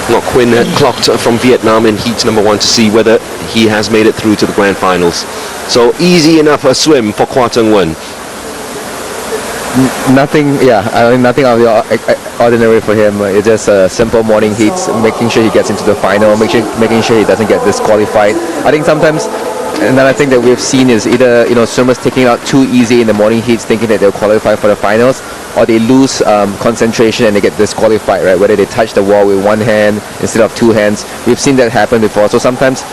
Ngoc Quinn had clocked from Vietnam in heat number 1 to see whether he has made it through to the grand finals. So easy enough a swim for Hua Zhengwen. Nothing, nothing out of the ordinary for him. It's just a simple morning heats, making sure he gets into the final, making sure he doesn't get disqualified. I think sometimes another thing that we've seen is either swimmers taking out too easy in the morning heats, thinking that they'll qualify for the finals, or they lose concentration and they get disqualified, right? Whether they touch the wall with one hand instead of two hands. We've seen that happen before. So sometimes,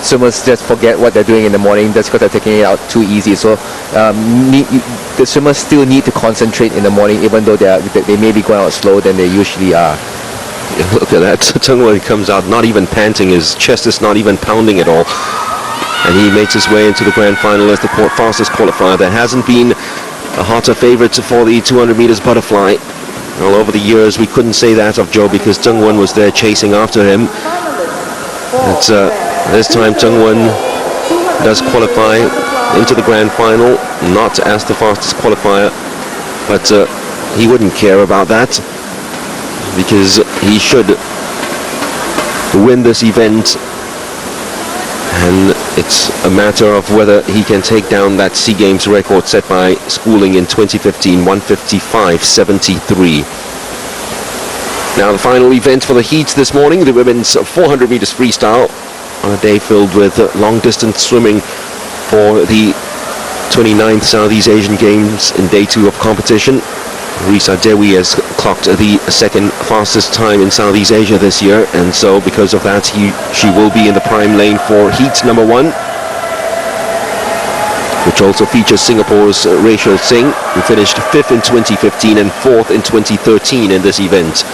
swimmers just forget what they're doing in the morning just because they're taking it out too easy. So the swimmers still need to concentrate in the morning, even though they may be going out slower than they usually are. Yeah, look at that. Zhengwen comes out not even panting. His chest is not even pounding at all. And he makes his way into the grand final as the fastest qualifier. There hasn't been a hotter favorite for the 200 meters butterfly. All over the years, we couldn't say that of Zhou because Zhengwen was there chasing after him. This time Zhengwen does qualify into the grand final, not as the fastest qualifier, but he wouldn't care about that because he should win this event. And it's a matter of whether he can take down that SEA Games record set by Schooling in 2015, 155.73. Now the final event for the heats this morning, the women's 400 meters freestyle, on a day filled with long distance swimming for the 29th Southeast Asian Games in day 2 of competition. Risa Dewi has clocked the second fastest time in Southeast Asia this year, and so because of that she will be in the prime lane for heat number 1, which also features Singapore's Rachel Singh, who finished 5th in 2015 and 4th in 2013 in this event.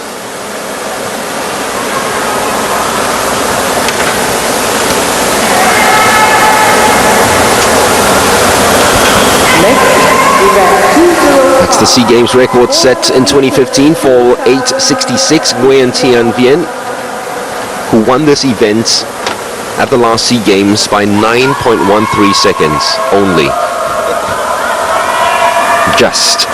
That's the SEA Games record set in 2015 for 8:66. Nguyen Thian Vien, who won this event at the last SEA Games by 9.13 seconds only. Just.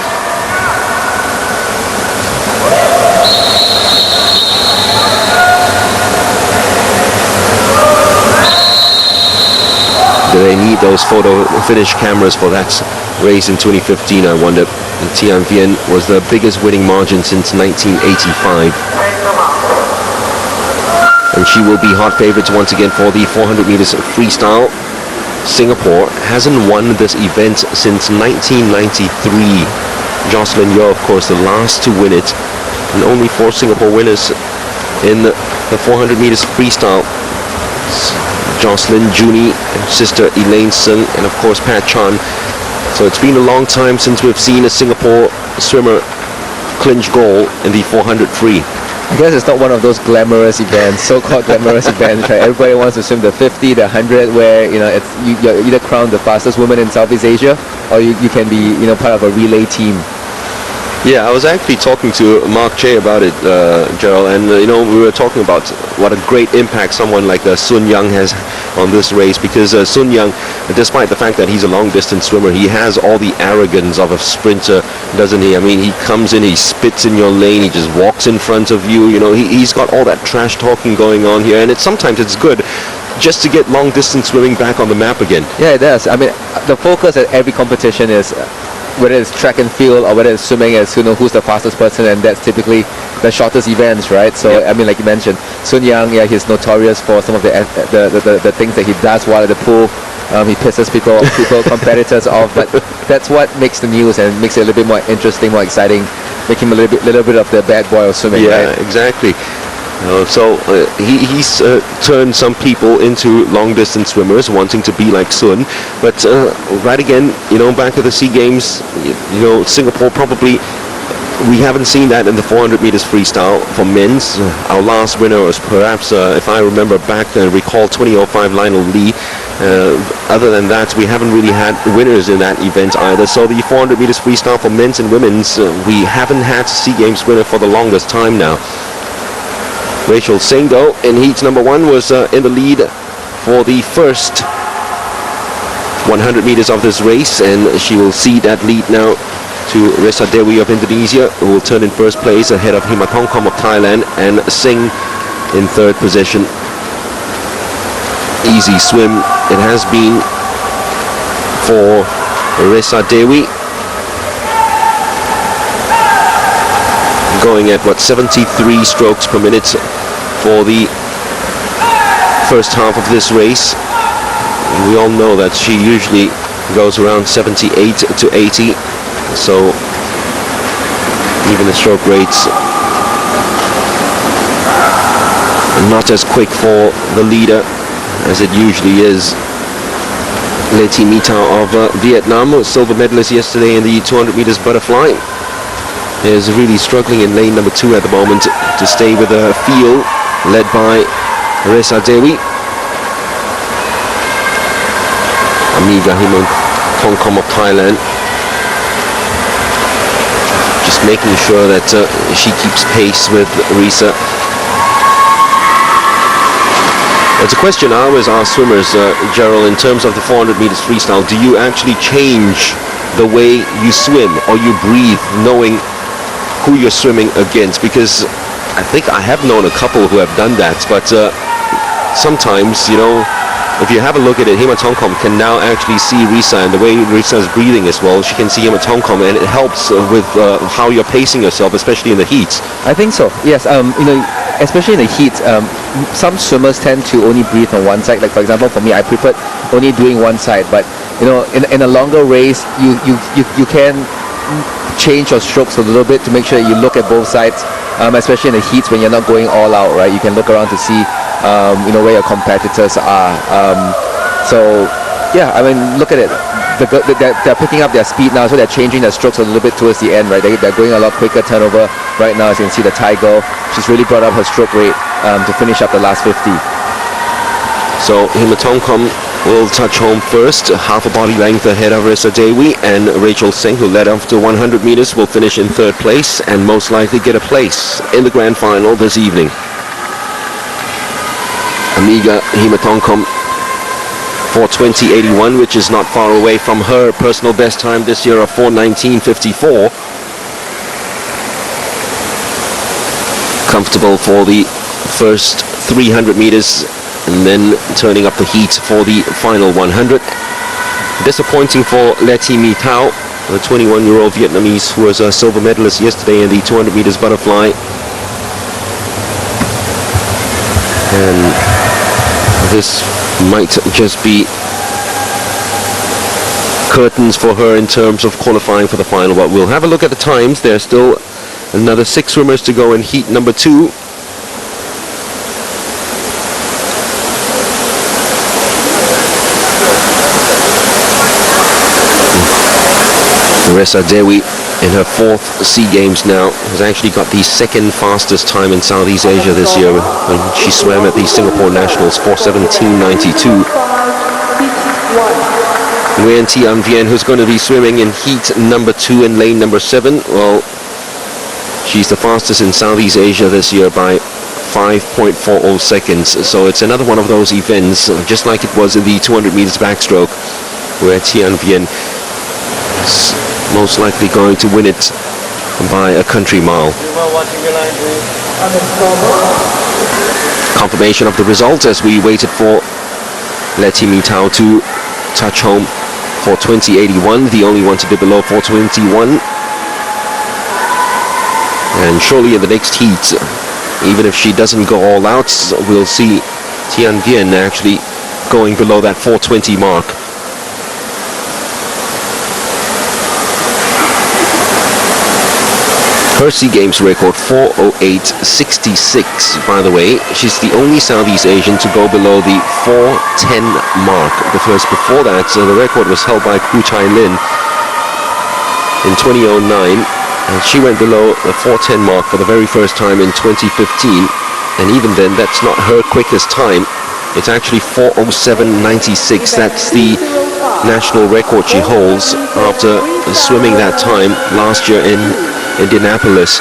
Do they need those photo finish cameras for that race in 2015, I wonder. And Thian Vien was the biggest winning margin since 1985. And she will be hot favorites once again for the 400 meters freestyle. Singapore hasn't won this event since 1993. Jocelyn Yeo, of course, the last to win it. And only 4 Singapore winners in the 400 meters freestyle. Jocelyn, Junie, and sister Elaine Sung, and of course Pat Chan. So it's been a long time since we've seen a Singapore swimmer clinch gold in the 400 free. I guess it's not one of those glamorous events, so-called glamorous events, right? Everybody wants to swim the 50, the 100, where you're either crowned the fastest woman in Southeast Asia, or you can be part of a relay team. Yeah, I was actually talking to Mark Che about it, Gerald, and we were talking about what a great impact someone like Sun Young has on this race, because Sun Young, despite the fact that he's a long-distance swimmer, he has all the arrogance of a sprinter, doesn't he? I mean, he comes in, he spits in your lane, he just walks in front of you. He's got all that trash talking going on here, and sometimes it's good just to get long-distance swimming back on the map again. Yeah, it does. I mean, the focus at every competition is whether it's track and field or whether it's swimming, as who's the fastest person, and that's typically the shortest events, right? So yep. I mean, like you mentioned, Sun Yang, he's notorious for some of the things that he does while at the pool. He pisses people competitors off, but that's what makes the news and makes it a little bit more interesting, more exciting, make him a little bit of the bad boy of swimming. Yeah, right? Exactly. He's turned some people into long-distance swimmers wanting to be like Sun, but right again, back at the SEA Games, Singapore probably we haven't seen that in the 400 meters freestyle for men's. Our last winner was perhaps, if I remember back and recall, 2005 Lionel Lee. Other than that, we haven't really had winners in that event either. So the 400 meters freestyle for men's and women's, we haven't had SEA Games winner for the longest time now. Rachel Singh, though, in heat number 1 was in the lead for the first 100 meters of this race, and she will cede that lead now to Ressa Dewi of Indonesia, who will turn in first place ahead of Himatongkom of Thailand and Singh in third position. Easy swim it has been for Ressa Dewi, going at 73 strokes per minute for the first half of this race. We all know that she usually goes around 78 to 80, so even the stroke rates not as quick for the leader as it usually is. Leti Mitao of Vietnam, silver medalist yesterday in the 200 meters butterfly, is really struggling in lane number 2 at the moment to stay with a field led by Ressa Dewi. Amiga Himatongkom of Thailand, just making sure that she keeps pace with Ressa. It's a question I always ask swimmers, Gerald, in terms of the 400 meters freestyle. Do you actually change the way you swim or you breathe knowing who you're swimming against? Because I think I have known a couple who have done that, but sometimes, you know, if you have a look at it, Himatongkom can now actually see Ressa, and the way Ressa is breathing as well, she can see Himatongkom, and it helps with how you're pacing yourself, especially in the heats. I think so, yes. You know, especially in the heat, some swimmers tend to only breathe on one side. Like, for example, for me, I prefer only doing one side, but you know, in a longer race, you can change your strokes a little bit to make sure you look at both sides, especially in the heats when you're not going all out, right? You can look around to see you know, where your competitors are. So yeah, I mean, look at it. They're picking up their speed now, so they're changing their strokes a little bit towards the end, right? They're going a lot quicker turnover right now. As you can see, the Thai girl, she's really brought up her stroke rate to finish up the last 50. So Himatongkom will touch home first, half a body length ahead of Ressa Dewi, and Rachel Singh, who led off to 100 meters, will finish in third place and most likely get a place in the grand final this evening. Amiga Himatongkom for 2081, which is not far away from her personal best time this year of 4:19.54. Comfortable for the first 300 meters and then turning up the heat for the final 100. Disappointing for Leti Mitao, the 21-year-old Vietnamese who was a silver medalist yesterday in the 200 meters butterfly. And this might just be curtains for her in terms of qualifying for the final, but we'll have a look at the times. There's still another 6 swimmers to go in heat number 2. Ressa Dewi, in her 4th SEA Games now, has actually got the 2nd fastest time in Southeast Asia this year when she swam at the Singapore Nationals, 4:17.92. Nguyen Thi Vien, who's going to be swimming in heat number 2 in lane number 7, well, she's the fastest in Southeast Asia this year by 5.40 seconds. So it's another one of those events, just like it was in the 200 meters backstroke, where Thi Vien is most likely going to win it by a country mile. Confirmation of the result as we waited for Leti Mitao to touch home for 2081, the only one to dip below 421. And surely in the next heat, even if she doesn't go all out, we'll see Thi Vien actually going below that 420 mark. Her SEA Games record, 4:08.66, by the way. She's the only Southeast Asian to go below the 4:10 mark, because before that, the record was held by Ku Chai Lin in 2009, And she went below the 4:10 mark for the very first time in 2015. And even then, that's not her quickest time. It's actually 4:07.96. That's the national record she holds after swimming that time last year in Indianapolis.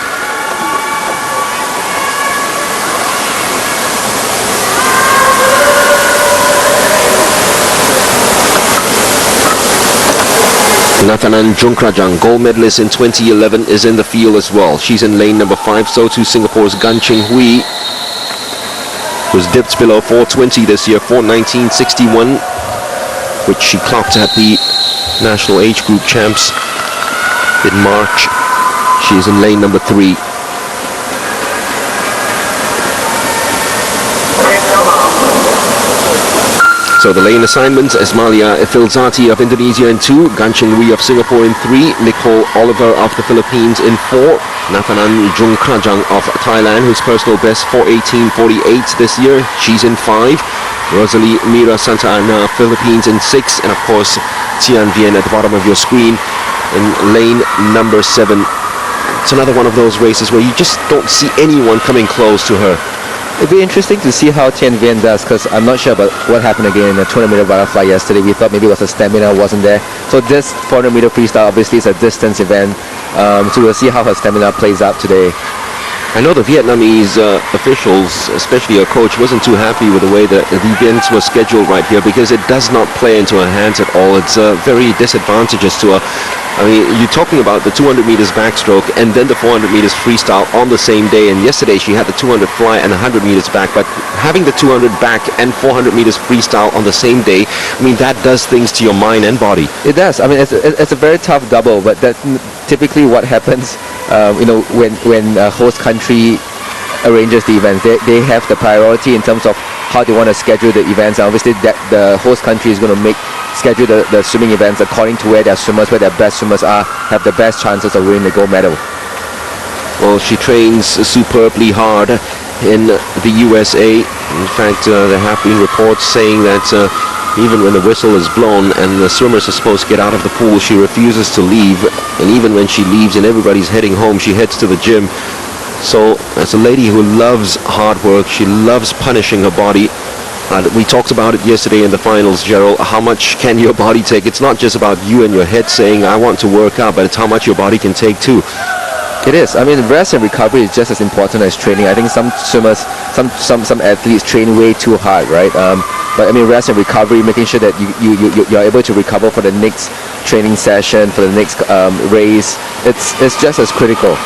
Nathanan Junkrajang, gold medalist in 2011, is in the field as well. She's in lane number 5. So too Singapore's Gan Ching Hui, who's dipped below 4:20 this year, 4:19.61, which she clocked at the national age group champs in March. She's in lane number 3. So the lane assignments: Esmalia Ifilzati of Indonesia in 2, Gan Ching Hui of Singapore in 3, Nicole Oliver of the Philippines in 4, Nathanan Junkrajang of Thailand, whose personal best 4:18.48 this year, she's in 5, Rosalie Mira Santa Ana of Philippines in 6, and of course Tian Vien at the bottom of your screen in lane number 7. It's another one of those races where you just don't see anyone coming close to her. It'd be interesting to see how Tian Vien does, because I'm not sure about what happened again in the 200-meter butterfly yesterday. We thought maybe it was her stamina wasn't there. So this 400-meter freestyle obviously is a distance event, so we'll see how her stamina plays out today. I know the Vietnamese officials, especially her coach, wasn't too happy with the way that the events were scheduled right here, because it does not play into her hands at all. It's very disadvantageous to her. I mean, you're talking about the 200 meters backstroke and then the 400 meters freestyle on the same day. And yesterday she had the 200 fly and 100 meters back. But having the 200 back and 400 meters freestyle on the same day, I mean, that does things to your mind and body. It does. I mean, it's a very tough double, but that's typically what happens. When a host country arranges the events, they have the priority in terms of how they want to schedule the events. And obviously, that the host country is going to schedule the swimming events according to where their swimmers, where their best swimmers are, have the best chances of winning the gold medal. Well, she trains superbly hard in the USA. In fact, there have been reports saying that even when the whistle is blown and the swimmers are supposed to get out of the pool, she refuses to leave. And even when she leaves and everybody's heading home, she heads to the gym. So as a lady who loves hard work, she loves punishing her body. We talked about it yesterday in the finals, Gerald. How much can your body take? It's not just about you and your head saying, I want to work out, but it's how much your body can take too. It is. I mean, rest and recovery is just as important as training. I think some swimmers, some athletes train way too hard, right? But I mean, rest and recovery, making sure that you're able to recover for the next training session, for the next race, it's just as critical.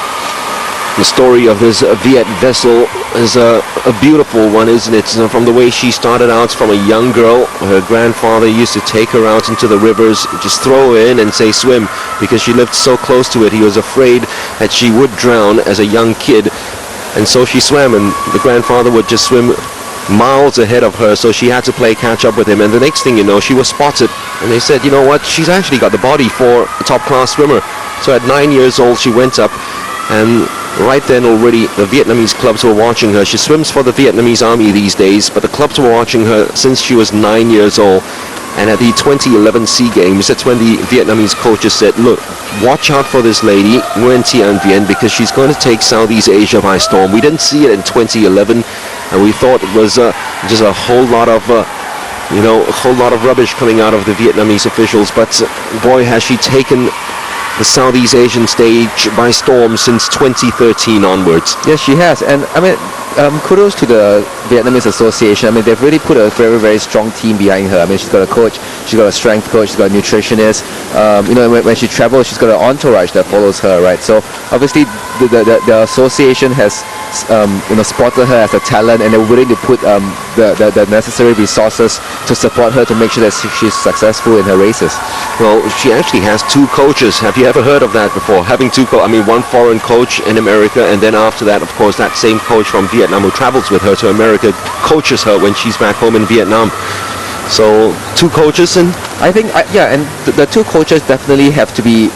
The story of this Viet vessel is a beautiful one, isn't it? From the way she started out from a young girl, her grandfather used to take her out into the rivers, just throw her in and say swim, because she lived so close to it. He was afraid that she would drown as a young kid, and so she swam, and the grandfather would just swim miles ahead of her, so she had to play catch up with him. And the next thing you know, she was spotted, and they said, you know what, she's actually got the body for a top-class swimmer. So at 9 years old, she went up, and right then already the Vietnamese clubs were watching her. She swims for the Vietnamese army these days, but the clubs were watching her since she was 9 years old. And at the 2011 SEA Games, that's when the Vietnamese coaches said, look, watch out for this lady, Nguyen Thi Vien, because she's going to take Southeast Asia by storm. We didn't see it in 2011, and we thought it was just a whole lot of rubbish coming out of the Vietnamese officials. But boy, has she taken the Southeast Asian stage by storm since 2013 onwards. Yes, she has. And I mean, kudos to the Vietnamese Association. I mean, they've really put a very, very strong team behind her. I mean, she's got a coach, she's got a strength coach, she's got a nutritionist. When she travels, she's got an entourage that follows her, right? So obviously, the association has spotted her as a talent, and they're willing to put the necessary resources to support her to make sure that she's successful in her races. Well, she actually has 2 coaches. Have you ever heard of that before? Having 2 one foreign coach in America, and then after that, of course, that same coach from Vietnam who travels with her to America coaches her when she's back home in Vietnam. So 2 coaches, and I think and the 2 coaches definitely have to be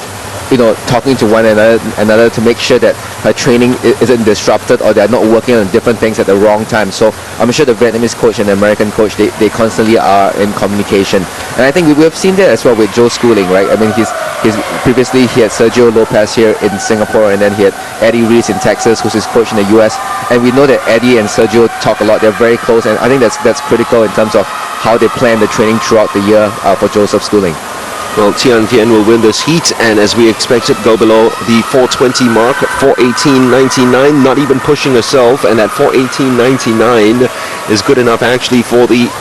talking to one another to make sure that her training isn't disrupted, or they're not working on different things at the wrong time. So I'm sure the Vietnamese coach and the American coach, they constantly are in communication. And I think we've seen that as well with Joe Schooling, right? I mean, Previously, he had Sergio Lopez here in Singapore, and then he had Eddie Reese in Texas, who's his coach in the US. And we know that Eddie and Sergio talk a lot. They're very close, and I think that's critical in terms of how they plan the training throughout the year for Joseph's schooling. Well, Tian Vian will win this heat, and as we expected, go below the 420 mark, 418.99, not even pushing herself, and that 418.99 is good enough actually for the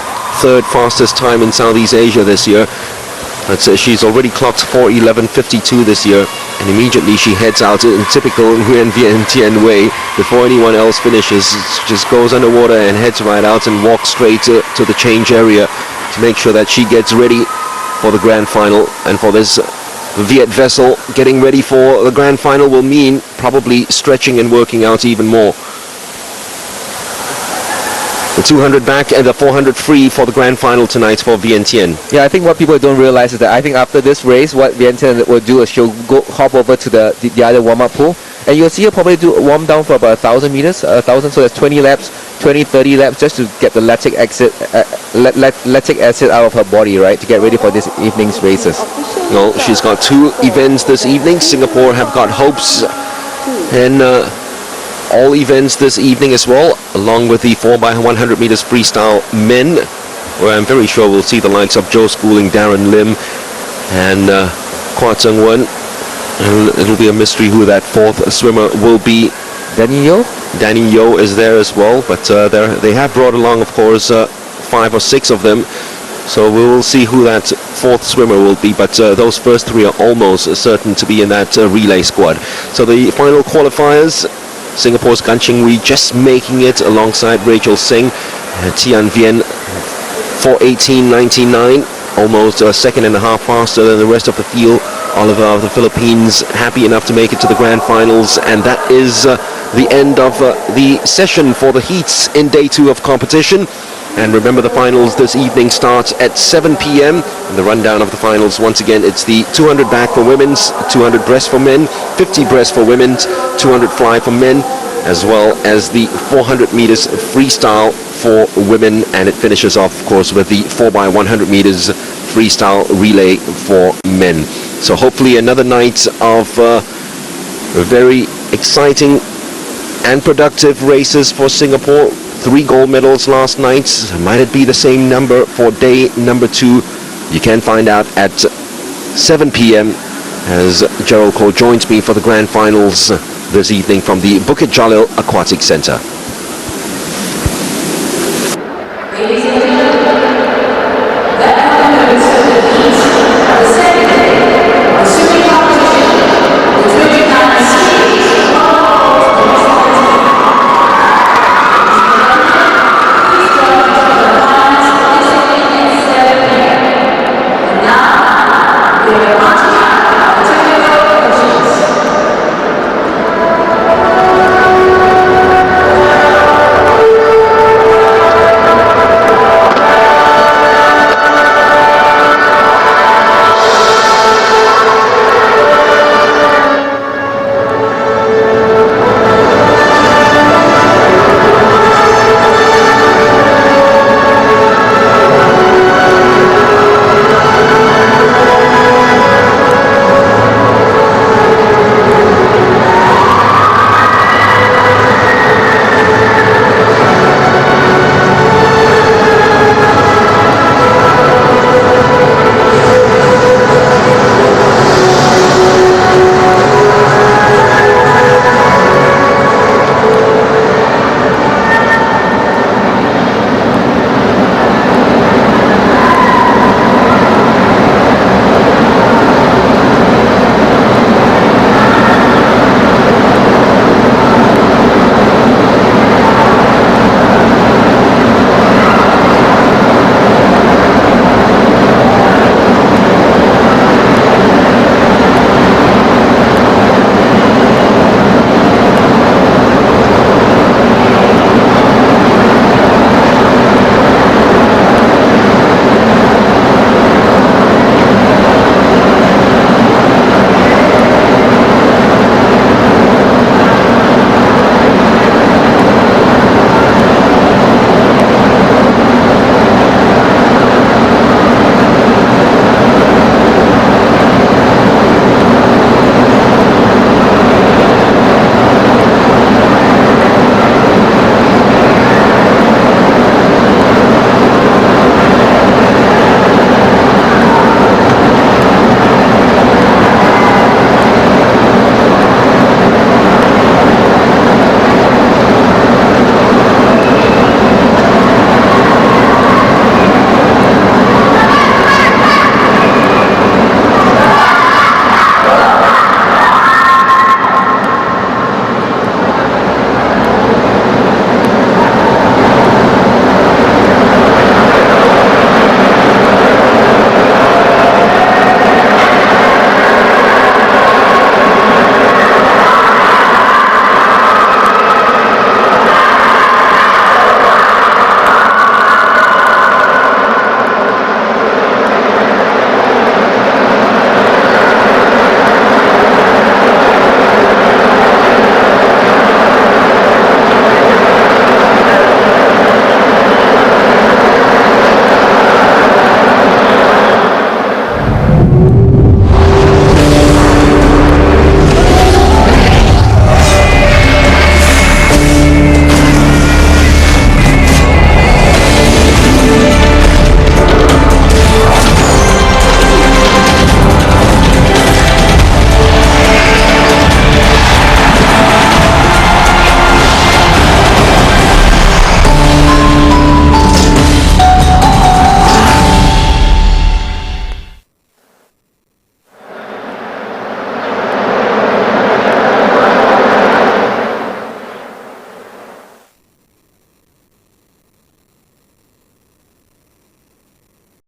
third fastest time in Southeast Asia this year. She's already clocked 4:11.52 this year, and immediately she heads out in typical Nguyen Vian Tien way. Before anyone else finishes, just goes underwater and heads right out and walks straight to the change area to make sure that she gets ready for the grand final. And for this Viet vessel, getting ready for the grand final will mean probably stretching and working out even more. The 200 back and the 400 free for the grand final tonight for Vientiane. Yeah, I think what people don't realize is that I think after this race, what Vientiane will do is she'll hop over to the other warm-up pool, and you'll see her probably do warm down for about 1,000 meters, 1,000, so that's 20 laps, 20, 30 laps, just to get the lactic acid out of her body, right, to get ready for this evening's races. Well, she's got two events this evening. Singapore have got hopes and all events this evening as well, along with the 4x100 meters freestyle men, where I'm very sure we'll see the likes of Joe Schooling, Darren Lim, and Kwa Tseng Wen. It'll be a mystery who that fourth swimmer will be. Danny Yeo? Danny Yeo is there as well, but they have brought along, of course, 5 or 6 of them. So we will see who that fourth swimmer will be, but those first 3 are almost certain to be in that relay squad. So the final qualifiers, Singapore's Gan Ching Wei just making it alongside Rachel Singh. Tian Vian 4:18.99, almost a second and a half faster than the rest of the field. Oliver of the Philippines happy enough to make it to the grand finals, and that is the end of the session for the heats in day 2 of competition. And remember, the finals this evening starts at 7 p.m. And the rundown of the finals, once again, it's the 200 back for women's, 200 breast for men, 50 breast for women's, 200 fly for men, as well as the 400 meters freestyle for women. And it finishes off, of course, with the 4x100 meters freestyle relay for men. So hopefully another night of very exciting and productive races for Singapore. 3 gold medals last night. Might it be the same number for day number 2? You can find out at 7 p.m. as Gerald Cole joins me for the grand finals this evening from the Bukit Jalil Aquatic Centre.